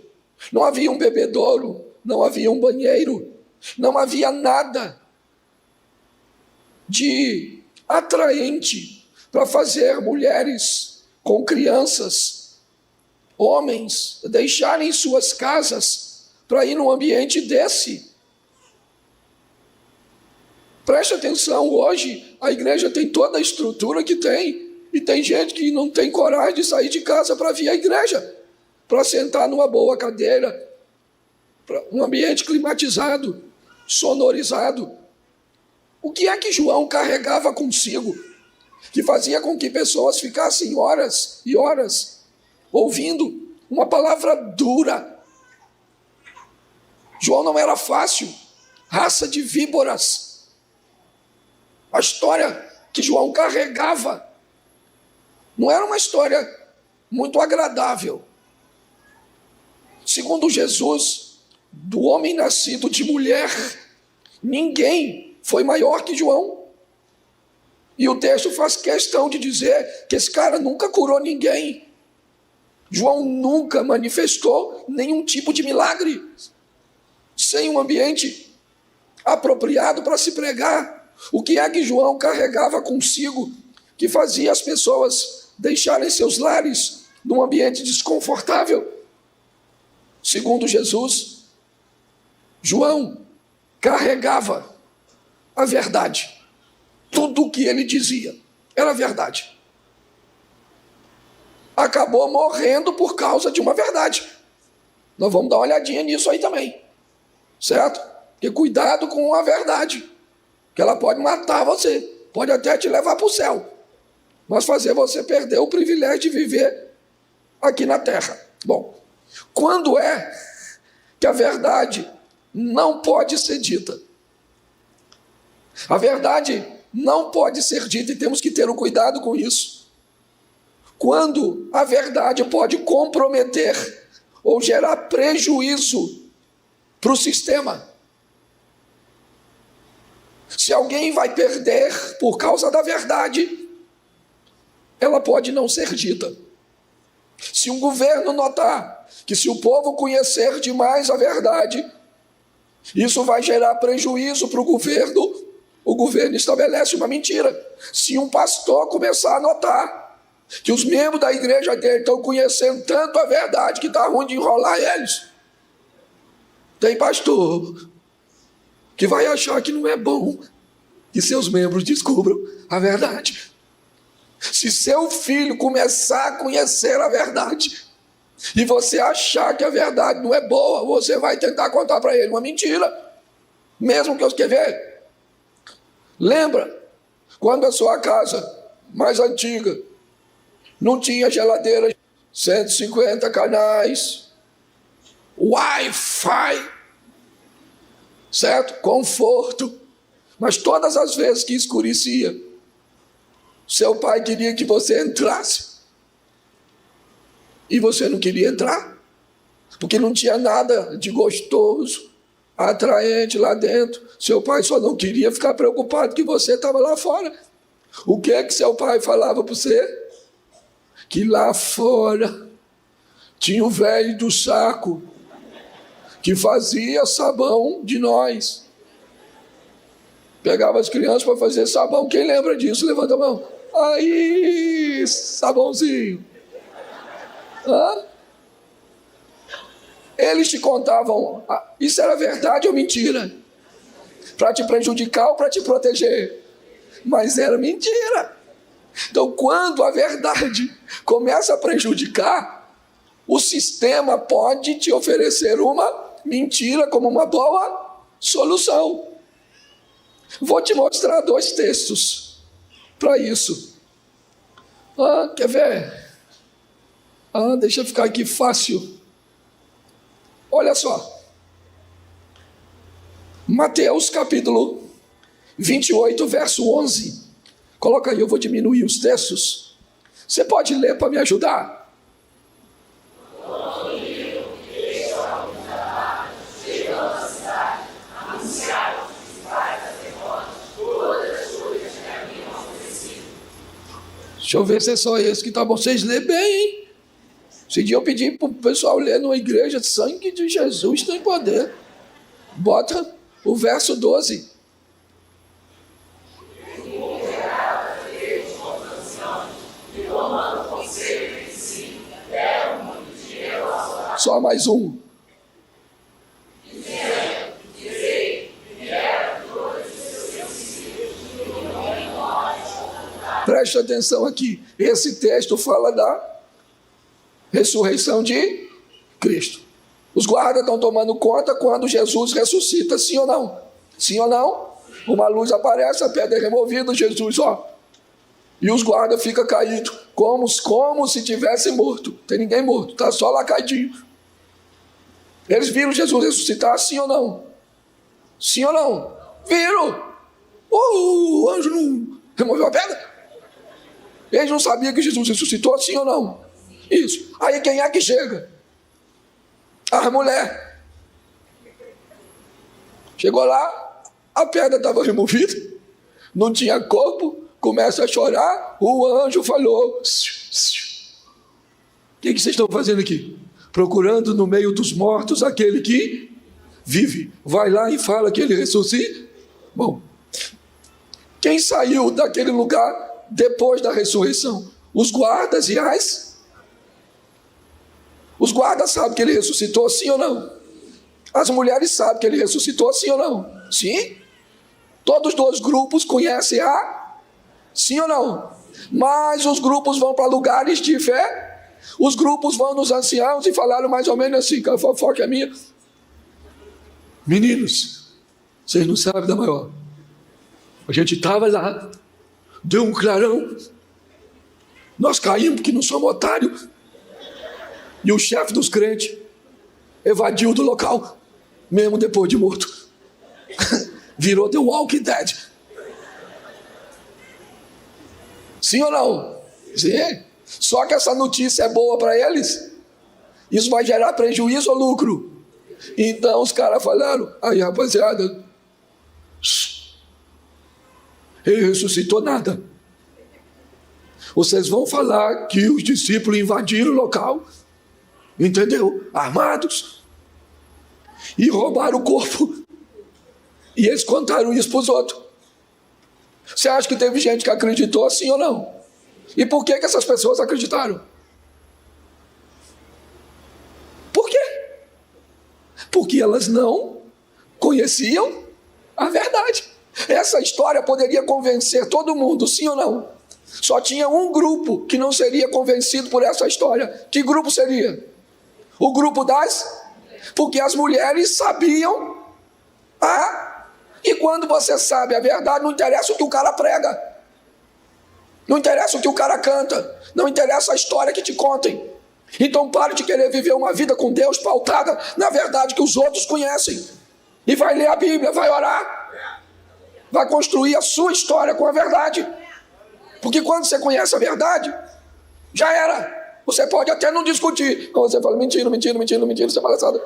Não havia um bebedouro, não havia um banheiro, não havia nada de atraente para fazer mulheres com crianças, homens, deixarem suas casas para ir num ambiente desse. Preste atenção, hoje a igreja tem toda a estrutura que tem, e tem gente que não tem coragem de sair de casa para vir à igreja, para sentar numa boa cadeira, um ambiente climatizado, sonorizado. O que é que João carregava consigo, que fazia com que pessoas ficassem horas e horas ouvindo uma palavra dura? João não era fácil, raça de víboras. A história que João carregava não era uma história muito agradável. Segundo Jesus, do homem nascido de mulher, ninguém foi maior que João. E o texto faz questão de dizer que esse cara nunca curou ninguém. João nunca manifestou nenhum tipo de milagre, sem um ambiente apropriado para se pregar. O que é que João carregava consigo que fazia as pessoas deixarem seus lares num ambiente desconfortável? Segundo Jesus, João carregava a verdade. Tudo o que ele dizia era verdade. Acabou morrendo por causa de uma verdade. Nós vamos dar uma olhadinha nisso aí também, certo? Porque cuidado com a verdade, que ela pode matar você, pode até te levar para o céu, mas fazer você perder o privilégio de viver aqui na terra. Bom, quando é que a verdade não pode ser dita? A verdade não pode ser dita e temos que ter um cuidado com isso. Quando a verdade pode comprometer ou gerar prejuízo para o sistema. Se alguém vai perder por causa da verdade, ela pode não ser dita. Se um governo notar que se o povo conhecer demais a verdade, isso vai gerar prejuízo para o governo estabelece uma mentira. Se um pastor começar a notar que os membros da igreja dele estão conhecendo tanto a verdade que está ruim de enrolar eles, Tem pastor que vai achar que não é bom que seus membros descubram a verdade. Se seu filho começar a conhecer a verdade e você achar que a verdade não é boa, você vai tentar contar para ele uma mentira, mesmo que eu quer ver. Lembra quando a sua casa mais antiga não tinha geladeira, 150 canais, Wi-Fi, certo? Conforto. Mas todas as vezes que escurecia, seu pai queria que você entrasse. E você não queria entrar, porque não tinha nada de gostoso, atraente lá dentro. Seu pai só não queria ficar preocupado que você estava lá fora. O que é que seu pai falava para você? Que lá fora tinha o velho do saco que fazia sabão de nós. Pegava as crianças para fazer sabão. Quem lembra disso? Levanta a mão. Aí, sabãozinho. Hã? Eles te contavam, isso era verdade ou mentira? Para te prejudicar ou para te proteger? Mas era mentira. Então, quando a verdade começa a prejudicar, o sistema pode te oferecer uma mentira como uma boa solução. Vou te mostrar 2 textos para isso. Quer ver? Deixa eu ficar aqui fácil. Olha só. Mateus capítulo 28, verso 11. Coloca aí, eu vou diminuir os textos. Você pode ler para me ajudar? Deixa eu ver se é só esse que tá bom. Vocês lêem bem, hein? Esse dia eu pedi para o pessoal ler numa igreja, sangue de Jesus tem poder. Bota o verso 12. Só mais um. Preste atenção aqui. Esse texto fala da ressurreição de Cristo. Os guardas estão tomando conta quando Jesus ressuscita, sim ou não? Sim ou não? Uma luz aparece, a pedra é removida, Jesus, e os guardas ficam caídos, como se tivesse morto. Tem ninguém morto, está só lá caidinho. Eles viram Jesus ressuscitar, sim ou não? Sim ou não? Viram? O anjo não removeu a pedra? Eles não sabiam que Jesus ressuscitou, sim ou não? Isso. Aí quem é que chega? A mulher. Chegou lá, a pedra estava removida, não tinha corpo, começa a chorar, o anjo falou: o que vocês estão fazendo aqui? Procurando no meio dos mortos aquele que vive. Vai lá e fala que ele ressuscita. Bom, quem saiu daquele lugar depois da ressurreição? Os guardas e os guardas sabem que ele ressuscitou, sim ou não? As mulheres sabem que ele ressuscitou, sim ou não? Sim. Todos os 2 grupos conhecem sim ou não? Mas os grupos vão para lugares de fé. Os grupos vão nos anciãos e falaram mais ou menos assim, que a fofoca é minha. Meninos, vocês não sabem da maior. A gente estava lá, deu um clarão, nós caímos porque não somos otários. E o chefe dos crentes evadiu do local, mesmo depois de morto. Virou The Walking Dead. Sim ou não? Sim. Só que essa notícia é boa para eles. Isso vai gerar prejuízo ou lucro? Então os caras falaram: aí rapaziada, ele ressuscitou nada. Vocês vão falar que os discípulos invadiram o local, entendeu? Armados, e roubaram o corpo. E eles contaram isso para os outros. Você acha que teve gente que acreditou, sim ou não? E por que essas pessoas acreditaram? Por quê? Porque elas não conheciam a verdade. Essa história poderia convencer todo mundo, sim ou não? Só tinha um grupo que não seria convencido por essa história. Que grupo seria? O grupo das... Porque as mulheres sabiam e quando você sabe a verdade, não interessa o que o cara prega, não interessa o que o cara canta, não interessa a história que te contem. Então pare de querer viver uma vida com Deus pautada na verdade que os outros conhecem. E vai ler a Bíblia, vai orar, vai construir a sua história com a verdade. Porque quando você conhece a verdade, já era. Você pode até não discutir. Então você fala, mentira, isso é palhaçada.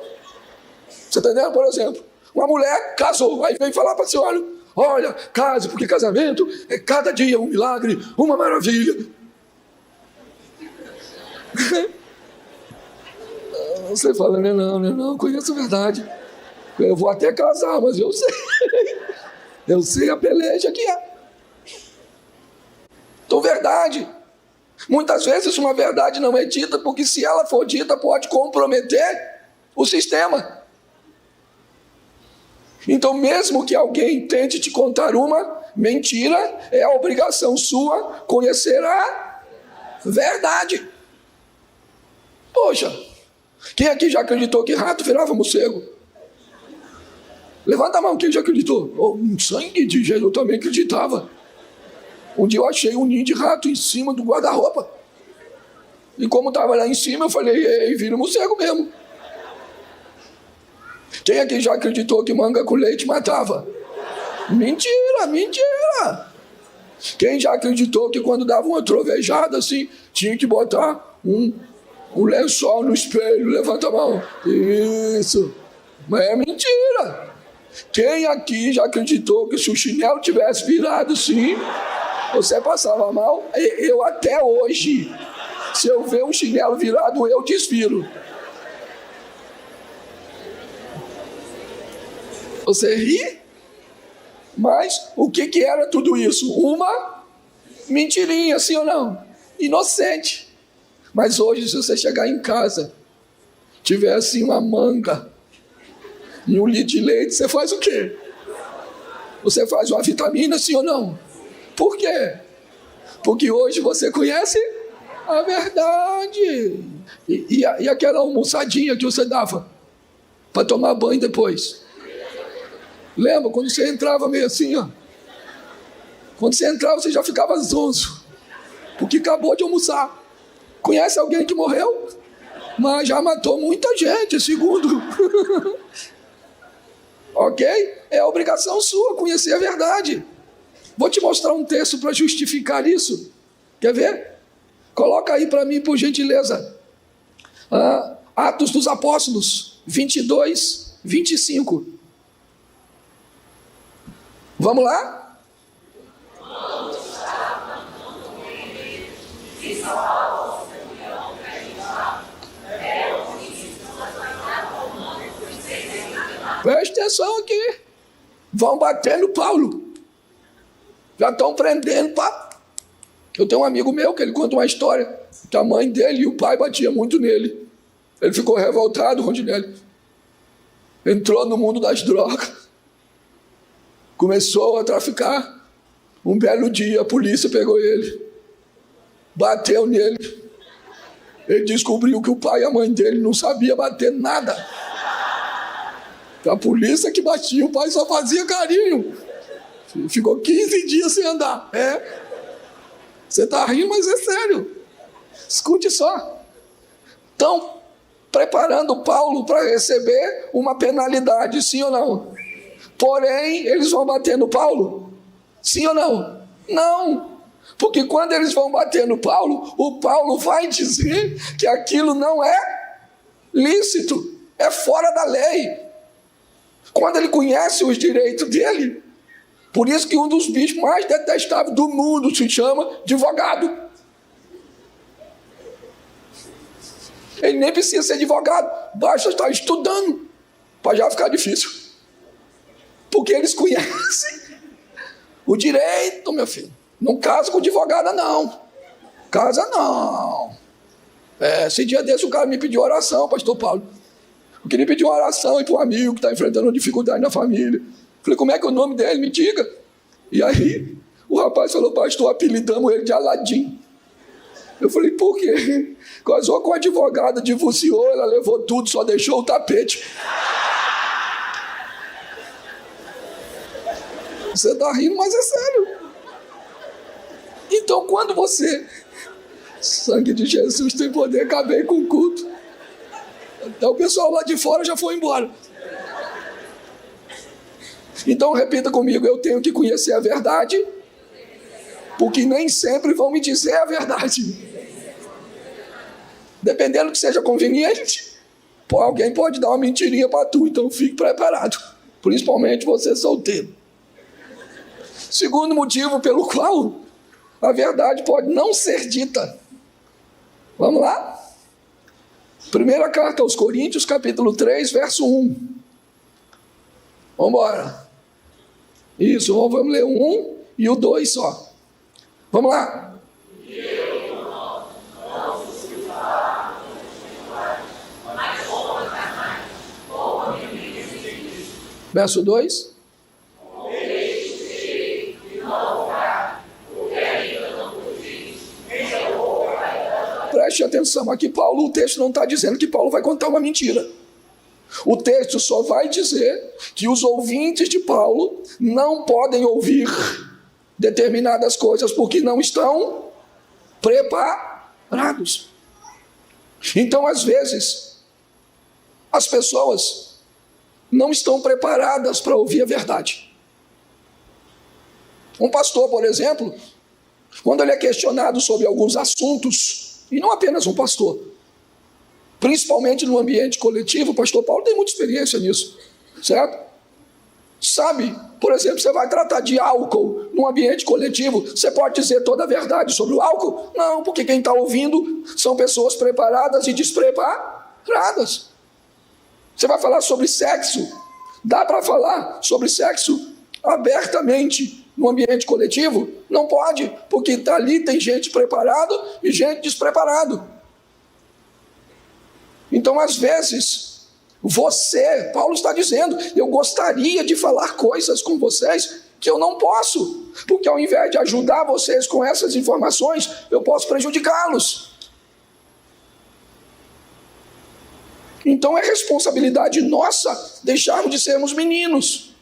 Você está entendendo? Por exemplo, uma mulher casou, aí vem falar para a senhora, olha, case, porque casamento é cada dia um milagre, uma maravilha. Você fala, não, conheço a verdade. Eu vou até casar, mas eu sei. Eu sei a peleja que é. Então, verdade. Muitas vezes uma verdade não é dita, porque se ela for dita, pode comprometer o sistema. Então, mesmo que alguém tente te contar uma mentira, é a obrigação sua conhecer a verdade. Poxa, quem aqui já acreditou que rato virava morcego? Levanta a mão, quem já acreditou? Oh, sangue de Jesus, eu também acreditava. Um dia eu achei um ninho de rato em cima do guarda-roupa. E como estava lá em cima, eu falei, ei, vira morcego mesmo. Quem aqui já acreditou que manga com leite matava? Mentira. Quem já acreditou que quando dava uma trovejada assim, tinha que botar um lençol no espelho? Levanta a mão. Isso. Mas é mentira. Quem aqui já acreditou que se o chinelo tivesse virado assim, você passava mal? Eu até hoje, se eu ver um chinelo virado, eu desviro. Você ri? Mas o que era tudo isso? Uma mentirinha, sim ou não? Inocente. Mas hoje, se você chegar em casa, tiver assim uma manga e um litro de leite, você faz o quê? Você faz uma vitamina, sim ou não? Por quê? Porque hoje você conhece a verdade. E aquela almoçadinha que você dava para tomar banho depois? Lembra quando você entrava meio assim, ó? Quando você entrava, você já ficava zonzo, porque acabou de almoçar. Conhece alguém que morreu? Mas já matou muita gente, segundo. Ok? É obrigação sua conhecer a verdade. Vou te mostrar um texto para justificar isso. Quer ver? Coloca aí para mim, por gentileza. Atos dos Apóstolos, 22, 25. Vamos lá? Preste atenção aqui. Vão bater no Paulo. Já estão prendendo. Eu tenho um amigo meu que ele conta uma história que a mãe dele e o pai batiam muito nele. Ele ficou revoltado, Rondinelli. Entrou no mundo das drogas. Começou a traficar. Um belo dia a polícia pegou ele. Bateu nele. Ele descobriu que o pai e a mãe dele não sabiam bater nada. A polícia que batia, o pai só fazia carinho. Ficou 15 dias sem andar. Você está rindo, mas é sério. Escute só. Estão preparando Paulo para receber uma penalidade, sim ou não? Porém, eles vão bater no Paulo? Sim ou não? Não. Porque quando eles vão bater no Paulo, o Paulo vai dizer que aquilo não é lícito, é fora da lei. Quando ele conhece os direitos dele, por isso que um dos bichos mais detestáveis do mundo se chama advogado. Ele nem precisa ser advogado, basta estar estudando, para já ficar difícil. Porque eles conhecem o direito, meu filho. Não casa com advogada, não. Casa, não. Esse dia desse o cara me pediu oração, pastor Paulo. Eu queria pedir uma oração para um amigo que está enfrentando uma dificuldade na família. Falei, como é que é o nome dele? Me diga. E aí, o rapaz falou, pastor, apelidamos ele de Aladim. Eu falei, por quê? Casou com a advogada, divorciou, ela levou tudo, só deixou o tapete. Você está rindo, mas é sério. Então, quando você... Sangue de Jesus tem poder, acabei com o culto. Então, o pessoal lá de fora já foi embora. Então, repita comigo, eu tenho que conhecer a verdade, porque nem sempre vão me dizer a verdade. Dependendo que seja conveniente, alguém pode dar uma mentirinha para tu, então fique preparado. Principalmente você solteiro. Segundo motivo pelo qual a verdade pode não ser dita. Vamos lá? Primeira carta aos Coríntios, capítulo 3, verso 1. Vamos embora. Isso, vamos ler o 1 e o 2 só. Vamos lá. Verso 2. Preste atenção, aqui Paulo, o texto não está dizendo que Paulo vai contar uma mentira. O texto só vai dizer que os ouvintes de Paulo não podem ouvir determinadas coisas porque não estão preparados. Então, às vezes, as pessoas não estão preparadas para ouvir a verdade. Um pastor, por exemplo, quando ele é questionado sobre alguns assuntos, e não apenas um pastor, principalmente no ambiente coletivo, o pastor Paulo tem muita experiência nisso, certo? Sabe, por exemplo, você vai tratar de álcool num ambiente coletivo, você pode dizer toda a verdade sobre o álcool? Não, porque quem está ouvindo são pessoas preparadas e despreparadas. Você vai falar sobre sexo? Dá para falar sobre sexo abertamente no ambiente coletivo? Não pode, porque ali tem gente preparada e gente despreparada. Então, às vezes, Paulo está dizendo, eu gostaria de falar coisas com vocês que eu não posso, porque ao invés de ajudar vocês com essas informações, eu posso prejudicá-los. Então é responsabilidade nossa deixarmos de sermos meninos,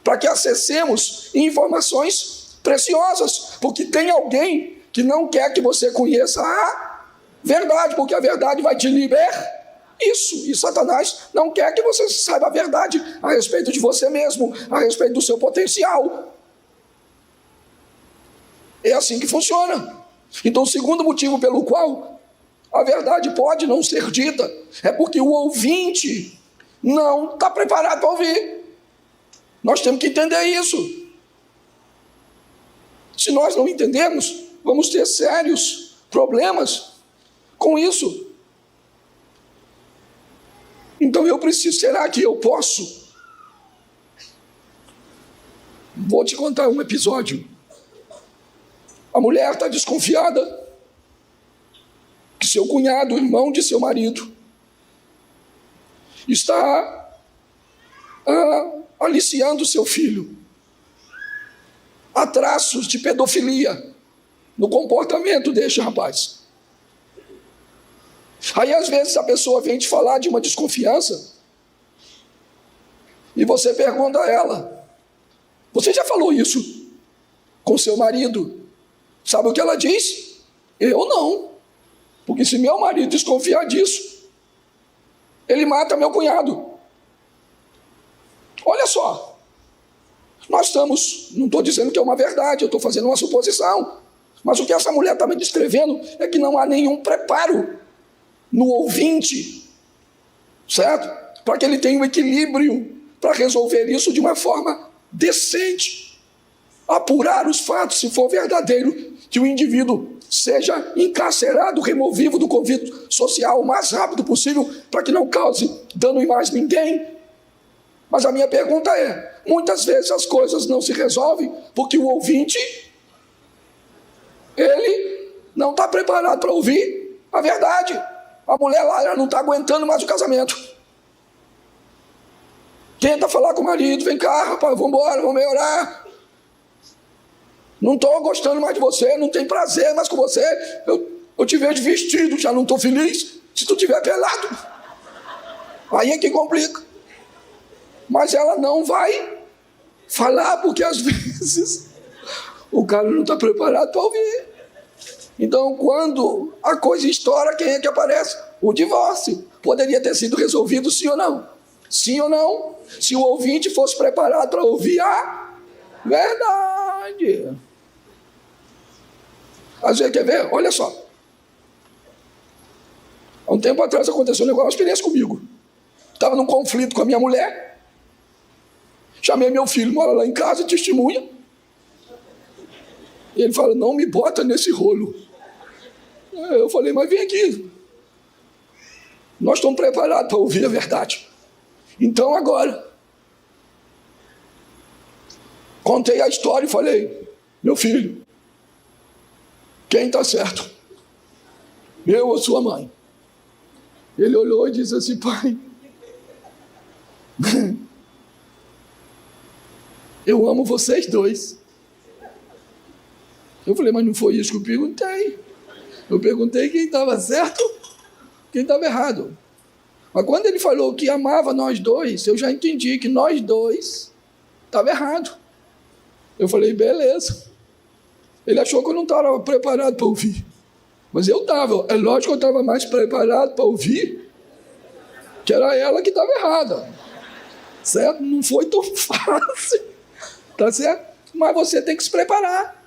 para que acessemos informações preciosas, porque tem alguém que não quer que você conheça a verdade, porque a verdade vai te libertar. E Satanás não quer que você saiba a verdade a respeito de você mesmo, a respeito do seu potencial. É assim que funciona. Então, o segundo motivo pelo qual a verdade pode não ser dita é porque o ouvinte não está preparado para ouvir. Nós temos que entender isso. Se nós não entendermos, vamos ter sérios problemas com isso. Então eu preciso, será que eu posso? Vou te contar um episódio. A mulher está desconfiada que seu cunhado, irmão de seu marido, está aliciando seu filho. Há traços de pedofilia no comportamento deste rapaz. Aí às vezes a pessoa vem te falar de uma desconfiança e você pergunta a ela, você já falou isso com seu marido? Sabe o que ela diz? Eu não, porque se meu marido desconfiar disso, ele mata meu cunhado. Olha só, nós estamos, não estou dizendo que é uma verdade, eu estou fazendo uma suposição, mas o que essa mulher está me descrevendo é que não há nenhum preparo no ouvinte, certo? Para que ele tenha um equilíbrio para resolver isso de uma forma decente, apurar os fatos, se for verdadeiro, que o indivíduo seja encarcerado, removido do convívio social o mais rápido possível, para que não cause dano em mais ninguém. Mas a minha pergunta é, muitas vezes as coisas não se resolvem porque o ouvinte, ele não está preparado para ouvir a verdade. A mulher lá não está aguentando mais o casamento. Tenta falar com o marido, vem cá, rapaz, vamos embora, vamos melhorar. Não estou gostando mais de você, não tenho prazer mais com você. Eu te vejo vestido, já não estou feliz. Se tu estiver pelado, aí é que complica. Mas ela não vai falar, porque às vezes o cara não está preparado para ouvir. Então, quando a coisa estoura, quem é que aparece? O divórcio. Poderia ter sido resolvido sim ou não? Sim ou não? Se o ouvinte fosse preparado para ouvir a verdade. Às vezes, quer ver? Olha só. Há um tempo atrás aconteceu um negócio, uma experiência comigo. Estava num conflito com a minha mulher. Chamei meu filho, mora lá em casa, testemunha. E ele fala, não me bota nesse rolo. Eu falei, mas vem aqui. Nós estamos preparados para ouvir a verdade. Então agora, contei a história e falei, meu filho, quem está certo? Eu ou sua mãe? Ele olhou e disse assim, pai, eu amo vocês dois. Eu falei, mas não foi isso que eu perguntei. Eu perguntei quem estava certo, quem estava errado. Mas quando ele falou que amava nós dois, eu já entendi que nós dois estava errado. Eu falei, beleza. Ele achou que eu não estava preparado para ouvir. Mas eu estava. É lógico que eu estava mais preparado para ouvir, que era ela que estava errada. Certo? Não foi tão fácil. Tá certo? Mas você tem que se preparar.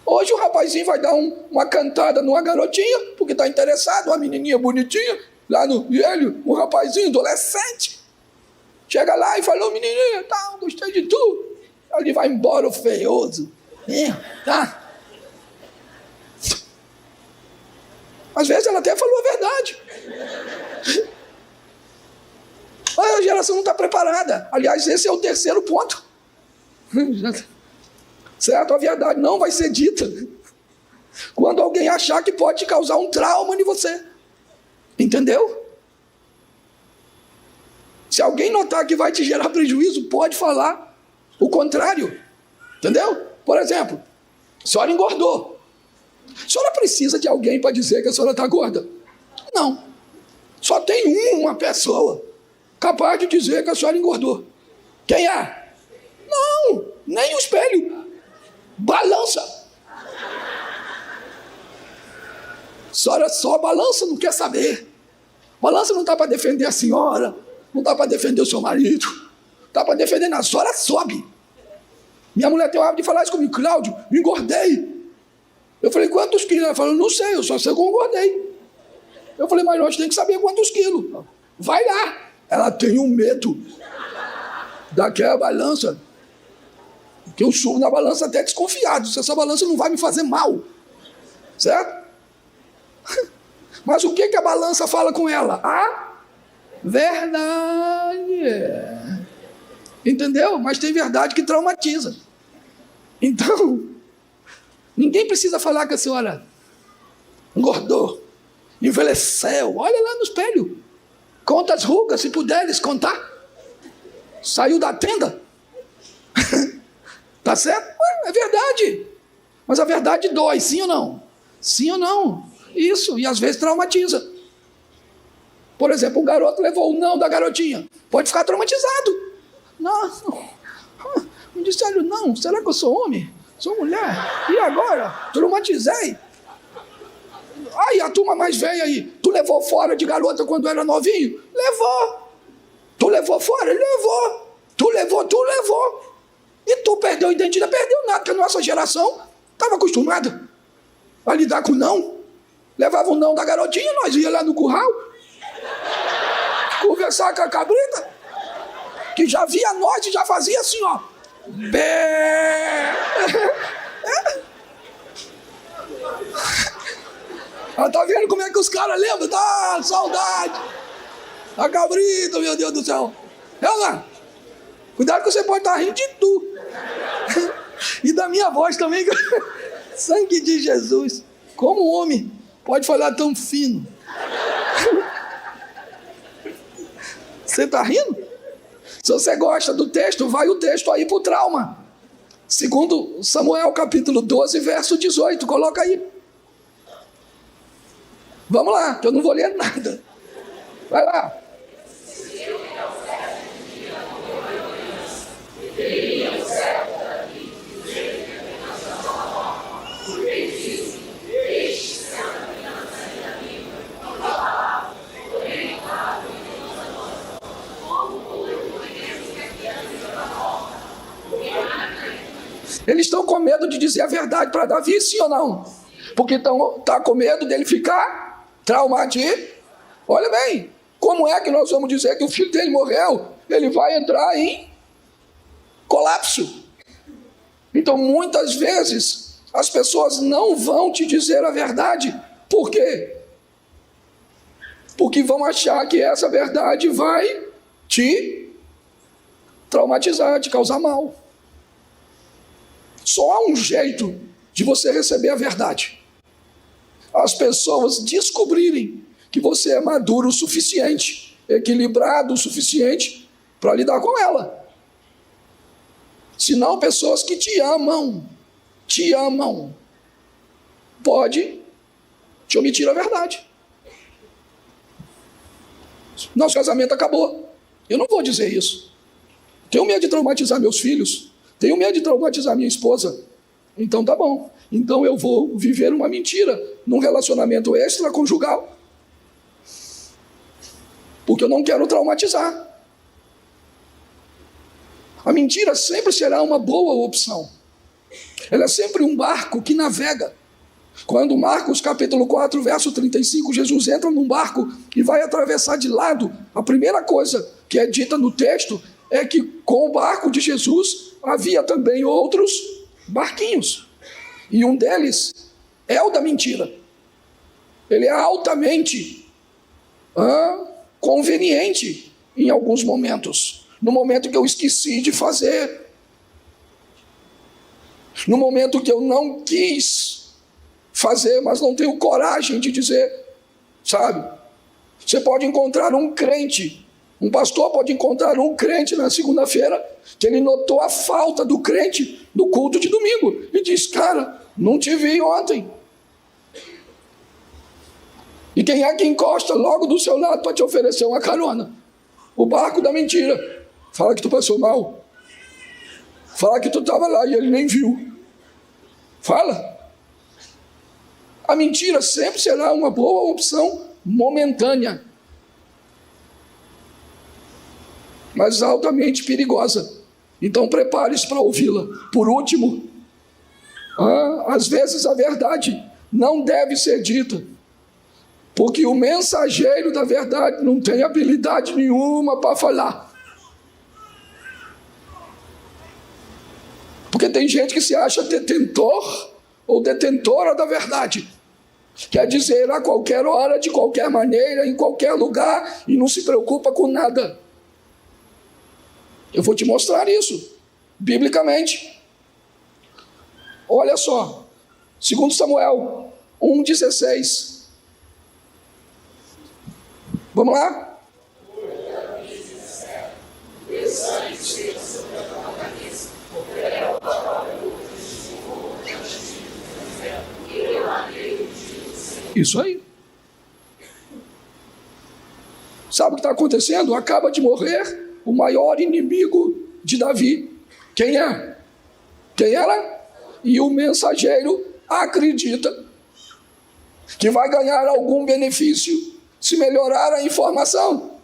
Hoje o rapazinho vai dar uma cantada numa garotinha, porque está interessado, uma menininha bonitinha, lá no... E ele, um rapazinho adolescente, chega lá e falou, menininha, tá, gostei de tu. Ele vai embora, o feioso. Tá? Às vezes ela até falou a verdade. Mas a geração não está preparada. Aliás, esse é o terceiro ponto. Certo? A verdade não vai ser dita quando alguém achar que pode te causar um trauma em você. Entendeu? Se alguém notar que vai te gerar prejuízo, pode falar o contrário. Entendeu? Por exemplo, a senhora engordou. A senhora precisa de alguém para dizer que a senhora está gorda? Não. Só tem uma pessoa capaz de dizer que a senhora engordou. Quem é? Não, nem o espelho. Balança. A senhora só balança, não quer saber. Balança não está para defender a senhora, não está para defender o seu marido, está para defender nada. A senhora sobe. Minha mulher tem o hábito de falar isso comigo, Cláudio, engordei. Eu falei, quantos quilos? Ela falou, não sei, eu só sei que eu engordei. Eu falei, mas nós temos que saber quantos quilos. Vai lá. Ela tem um medo daquela balança, que eu subo na balança até desconfiado, se essa balança não vai me fazer mal. Certo? Mas o que a balança fala com ela? A verdade. Entendeu? Mas tem verdade que traumatiza. Então, ninguém precisa falar que a senhora engordou, envelheceu. Olha lá no espelho. Conta as rugas, se puderes contar. Saiu da tenda. Tá certo? É verdade. Mas a verdade dói, sim ou não? Sim ou não? Isso, e às vezes traumatiza. Por exemplo, um garoto levou o não da garotinha. Pode ficar traumatizado. Não, me disseram não. Será que eu sou homem? Sou mulher. E agora? Traumatizei. Aí a turma mais velha aí. Tu levou fora de garota quando era novinho? Levou. Tu levou fora? Levou. Tu levou. E tu perdeu a identidade? Perdeu nada, porque a nossa geração estava acostumada a lidar com não. Levava o não da garotinha, nós ia lá no curral conversar com a cabrita, que já via nós e já fazia assim, ó. Bé. Tá vendo como é que os caras lembram? Ah, saudade. A cabrita, meu Deus do céu. Ela, cuidado que você pode estar rindo de tu. E da minha voz também. Sangue de Jesus. Como um homem pode falar tão fino? Você está rindo? Se você gosta do texto, vai o texto aí para o trauma. Segundo Samuel, capítulo 12, verso 18. Coloca aí. Vamos lá, que eu não vou ler nada. Vai lá. Eles estão com medo de dizer a verdade para Davi, sim ou não? Porque tá com medo dele ficar traumatizado. Olha bem, como é que nós vamos dizer que o filho dele morreu? Ele vai entrar em colapso. Então, muitas vezes, as pessoas não vão te dizer a verdade. Por quê? Porque vão achar que essa verdade vai te traumatizar, te causar mal. Só há um jeito de você receber a verdade: as pessoas descobrirem que você é maduro o suficiente, equilibrado o suficiente para lidar com ela. Senão, pessoas que te amam, pode te omitir a verdade. Nosso casamento acabou. Eu não vou dizer isso. Tenho medo de traumatizar meus filhos. Tenho medo de traumatizar minha esposa. Então tá bom. Então eu vou viver uma mentira num relacionamento extraconjugal. Porque eu não quero traumatizar. A mentira sempre será uma boa opção. Ela é sempre um barco que navega. Quando Marcos capítulo 4, verso 35, Jesus entra num barco e vai atravessar de lado, a primeira coisa que é dita no texto é que com o barco de Jesus havia também outros barquinhos. E um deles é o da mentira. Ele é altamente conveniente em alguns momentos. No momento que eu esqueci de fazer. No momento que eu não quis fazer, mas não tenho coragem de dizer, sabe? Você pode encontrar um crente, um pastor pode encontrar um crente na segunda-feira, que ele notou a falta do crente no culto de domingo, e diz: cara, não te vi ontem. E quem é que encosta logo do seu lado para te oferecer uma carona? O barco da mentira. Fala que tu passou mal. Fala que tu estava lá e ele nem viu. Fala. A mentira sempre será uma boa opção momentânea, mas altamente perigosa. Então prepare-se para ouvi-la. Por último, às vezes a verdade não deve ser dita, porque o mensageiro da verdade não tem habilidade nenhuma para falar. Porque tem gente que se acha detentor ou detentora da verdade. Quer dizer, a qualquer hora, de qualquer maneira, em qualquer lugar, e não se preocupa com nada. Eu vou te mostrar isso, biblicamente. Olha só, 2 Samuel 1,16. Vamos lá? Isso aí. Sabe o que está acontecendo? Acaba de morrer o maior inimigo de Davi. Quem é? Quem era? E o mensageiro acredita que vai ganhar algum benefício se melhorar a informação.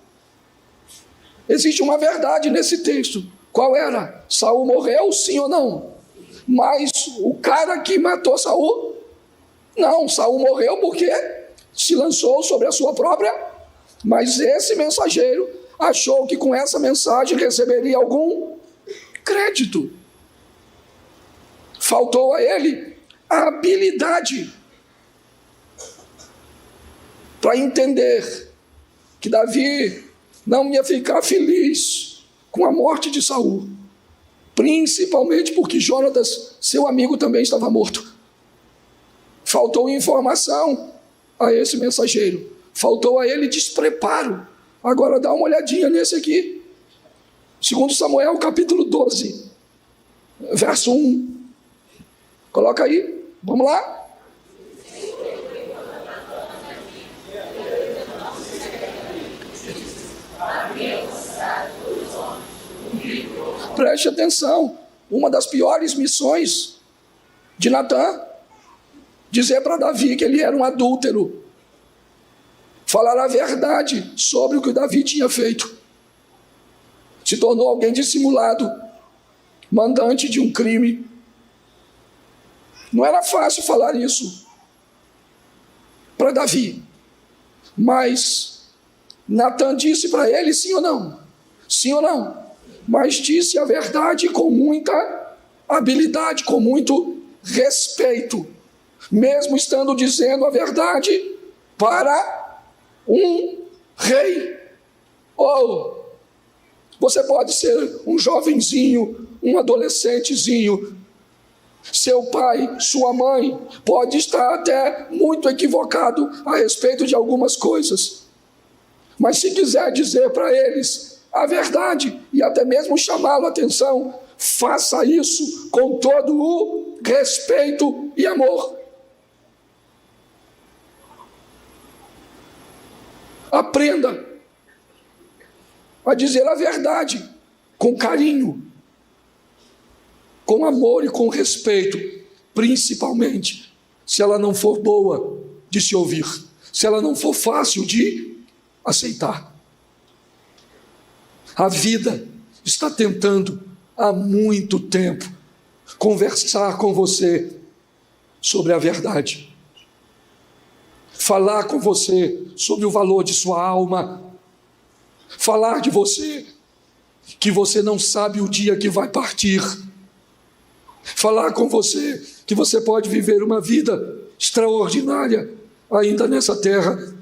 Existe uma verdade nesse texto. Qual era? Saul morreu, sim ou não? Mas o cara que matou Saul, não, Saul morreu porque se lançou sobre a sua própria. Mas esse mensageiro achou que com essa mensagem receberia algum crédito. Faltou a ele a habilidade para entender que Davi não ia ficar feliz com a morte de Saul, principalmente porque Jonatas, seu amigo, também estava morto. Faltou informação a esse mensageiro, faltou a ele despreparo. Agora dá uma olhadinha nesse aqui. 2 Samuel, capítulo 12, verso 1. Coloca aí, vamos lá. Preste atenção, uma das piores missões de Natã, dizer para Davi que ele era um adúltero, falar a verdade sobre o que Davi tinha feito. Se tornou alguém dissimulado, mandante de um crime. Não era fácil falar isso para Davi, mas Natã disse para ele sim ou não? Sim ou não? Mas disse a verdade com muita habilidade, com muito respeito, mesmo estando dizendo a verdade para um rei. Ou você pode ser um jovenzinho, um adolescentezinho, seu pai, sua mãe pode estar até muito equivocado a respeito de algumas coisas, mas se quiser dizer para eles a verdade e até mesmo chamá-lo a atenção, faça isso com todo o respeito e amor. Aprenda a dizer a verdade com carinho, com amor e com respeito, principalmente se ela não for boa de se ouvir, se ela não for fácil de aceitar. A vida está tentando há muito tempo conversar com você sobre a verdade, falar com você sobre o valor de sua alma, falar de você que você não sabe o dia que vai partir, falar com você que você pode viver uma vida extraordinária ainda nessa terra.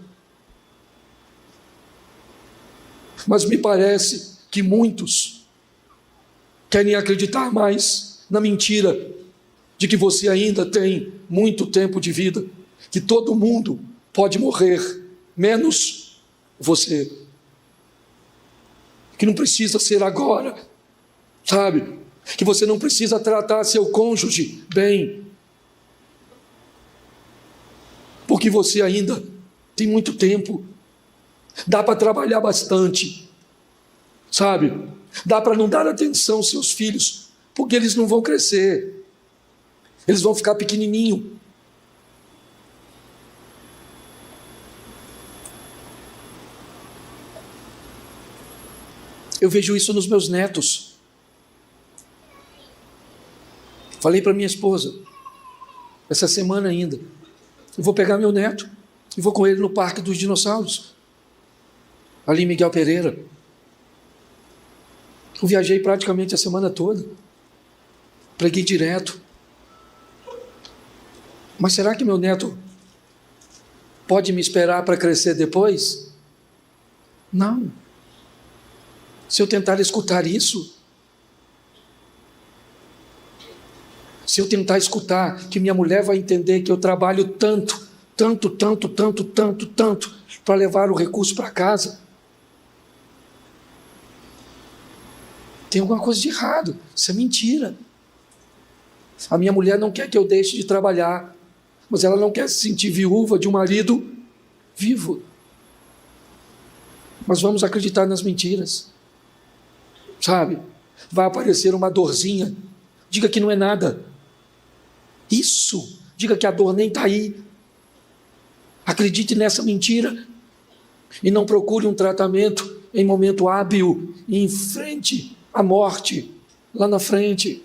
Mas me parece que muitos querem acreditar mais na mentira de que você ainda tem muito tempo de vida, que todo mundo pode morrer, menos você. Que não precisa ser agora, sabe? Que você não precisa tratar seu cônjuge bem, porque você ainda tem muito tempo. Dá para trabalhar bastante, sabe? Dá para não dar atenção aos seus filhos, porque eles não vão crescer, eles vão ficar pequenininhos. Eu vejo isso nos meus netos. Falei para minha esposa, essa semana ainda, eu vou pegar meu neto e vou com ele no Parque dos Dinossauros, ali em Miguel Pereira. Eu viajei praticamente a semana toda, preguei direto. Mas será que meu neto pode me esperar para crescer depois? Não. Se eu tentar escutar isso, se eu tentar escutar que minha mulher vai entender que eu trabalho tanto para levar o recurso para casa, tem alguma coisa de errado. Isso é mentira. A minha mulher não quer que eu deixe de trabalhar, mas ela não quer se sentir viúva de um marido vivo. Mas vamos acreditar nas mentiras, sabe? Vai aparecer uma dorzinha, diga que não é nada. Isso, diga que a dor nem está aí. Acredite nessa mentira e não procure um tratamento em momento hábil e enfrente a morte lá na frente.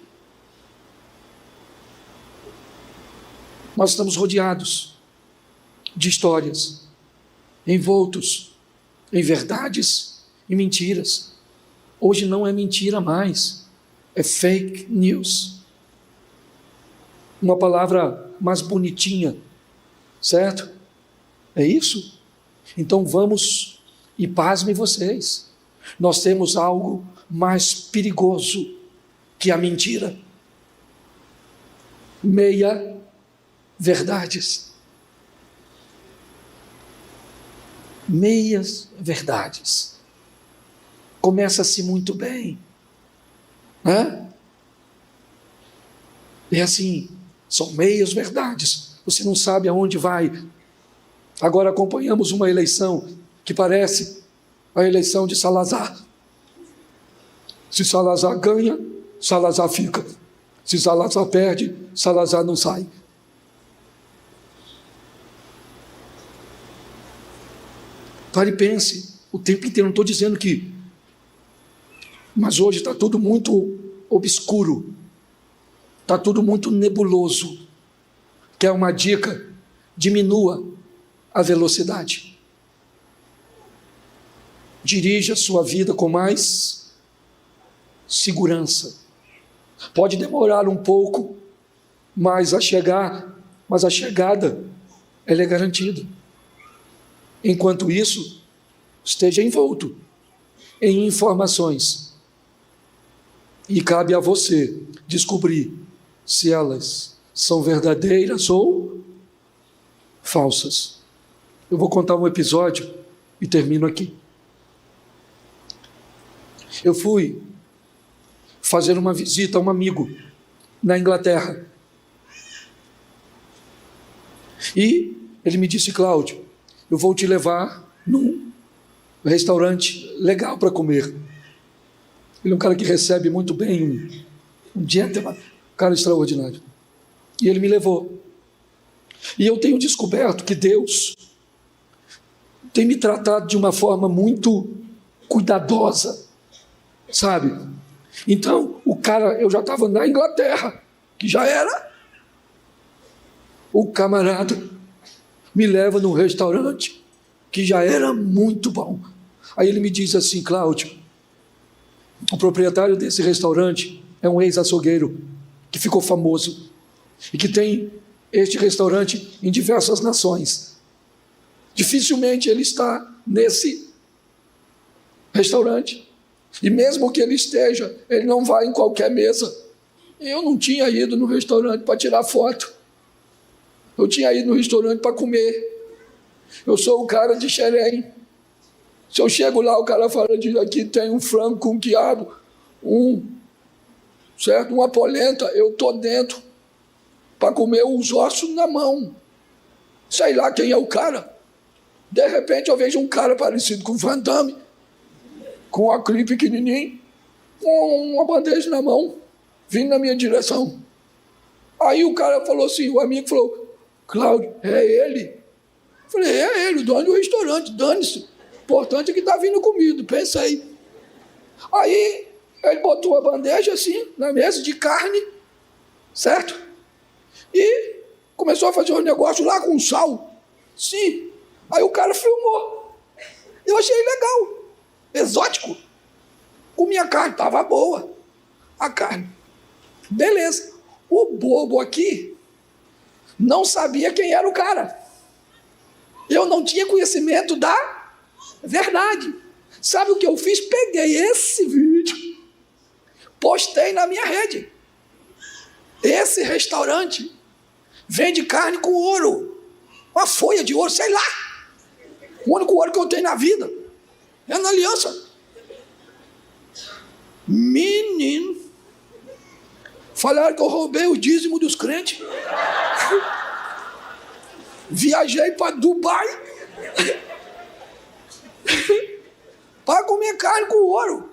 Nós estamos rodeados de histórias, envoltos em verdades e mentiras. Hoje não é mentira mais, é fake news. Uma palavra mais bonitinha, certo? É isso? Então vamos, e pasmem vocês, nós temos algo mais perigoso que a mentira. Meia verdades. Meias verdades. começa-se muito bem, né? É assim, são meias verdades, você não sabe aonde vai. Agora acompanhamos uma eleição que parece a eleição de Salazar. Se Salazar ganha, Salazar fica. Se Salazar perde, Salazar não sai. Pare e pense o tempo inteiro, não estou dizendo que... Mas hoje está tudo muito obscuro, está tudo muito nebuloso. Quer uma dica? Diminua a velocidade. Dirija a sua vida com mais segurança. Pode demorar um pouco, mas a chegada ela é garantida. Enquanto isso, esteja envolto em informações. E cabe a você descobrir se elas são verdadeiras ou falsas. Eu vou contar um episódio e termino aqui. Eu fui fazer uma visita a um amigo na Inglaterra. E ele me disse: Cláudio, eu vou te levar num restaurante legal para comer. Ele é um cara que recebe muito bem, um gentleman, um cara extraordinário. E ele me levou. E eu tenho descoberto que Deus tem me tratado de uma forma muito cuidadosa, sabe? Então, o cara, eu já estava na Inglaterra, que já era. O camarada me leva num restaurante que já era muito bom. Aí ele me diz assim: Cláudio, o proprietário desse restaurante é um ex-açougueiro que ficou famoso e que tem este restaurante em diversas nações. Dificilmente ele está nesse restaurante. E mesmo que ele esteja, ele não vai em qualquer mesa. Eu não tinha ido no restaurante para tirar foto. Eu tinha ido no restaurante para comer. Eu sou o cara de Xerém. Se eu chego lá, o cara fala: aqui tem um frango com quiabo, uma polenta, eu estou dentro para comer os ossos na mão. Sei lá quem é o cara. De repente eu vejo um cara parecido com o Van Damme, com um óculos pequenininho, com uma bandeja na mão, vindo na minha direção. Aí o cara falou assim, o amigo falou: Cláudio, é ele? Eu falei: é ele, o dono do restaurante, dane-se. O importante é que está vindo comida, pensei. Aí ele botou a bandeja assim, na mesa de carne, certo? E começou a fazer um negócio lá com sal. Sim. Aí o cara filmou. Eu achei legal, exótico. Comi a carne, estava boa. A carne. Beleza. O bobo aqui não sabia quem era o cara. Eu não tinha conhecimento da verdade. Sabe o que eu fiz? Peguei esse vídeo, postei na minha rede. Esse restaurante vende carne com ouro, uma folha de ouro, sei lá. O único ouro que eu tenho na vida é na aliança. Menino, falaram que eu roubei o dízimo dos crentes. Viajei para Dubai para comer carne com ouro.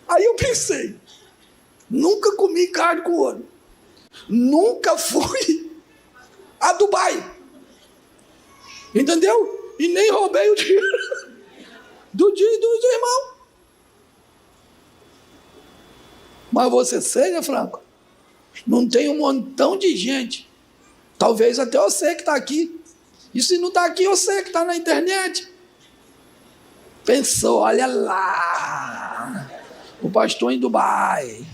Aí eu pensei: nunca comi carne com ouro, nunca fui a Dubai, entendeu? E nem roubei o dinheiro dos irmãos. Mas você sei, né, Franco? Não tem um montão de gente, talvez até você que está aqui, e se não está aqui, você que está na internet, pensou: olha lá, o pastor em Dubai,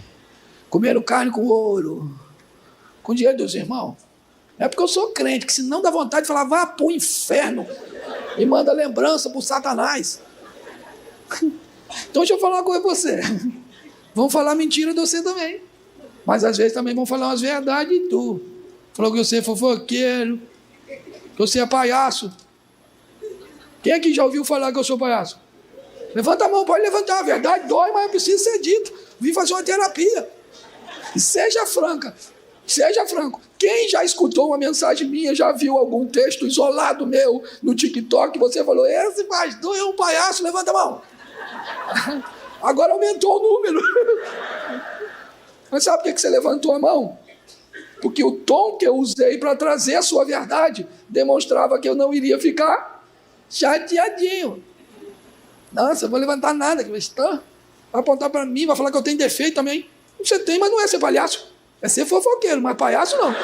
comeram carne com ouro, com dinheiro dos irmãos. É porque eu sou crente, que se não dá vontade de falar: vá para o inferno e manda lembrança para o Satanás. Então deixa eu falar uma coisa para você. Vão falar mentira de você também, mas às vezes também vão falar umas verdades de tu. Falou que você é fofoqueiro, que você é palhaço. Quem aqui já ouviu falar que eu sou palhaço? Levanta a mão, pode levantar. A verdade dói, mas precisa ser dito. Vim fazer uma terapia. Seja franca. Seja franco. Quem já escutou uma mensagem minha, já viu algum texto isolado meu no TikTok, você falou, esse pastor é um palhaço, levanta a mão. Agora aumentou o número. Mas sabe por que você levantou a mão? Porque o tom que eu usei para trazer a sua verdade demonstrava que eu não iria ficar chateadinho. Nossa, eu vou levantar nada, cristã. Vai apontar para mim, vai falar que eu tenho defeito também. Você tem, mas não é ser palhaço. É ser fofoqueiro, mas palhaço não.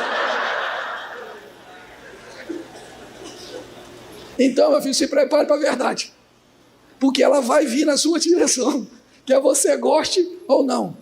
Então, meu filho, se prepare para a verdade. Porque ela vai vir na sua direção. Quer você goste ou não.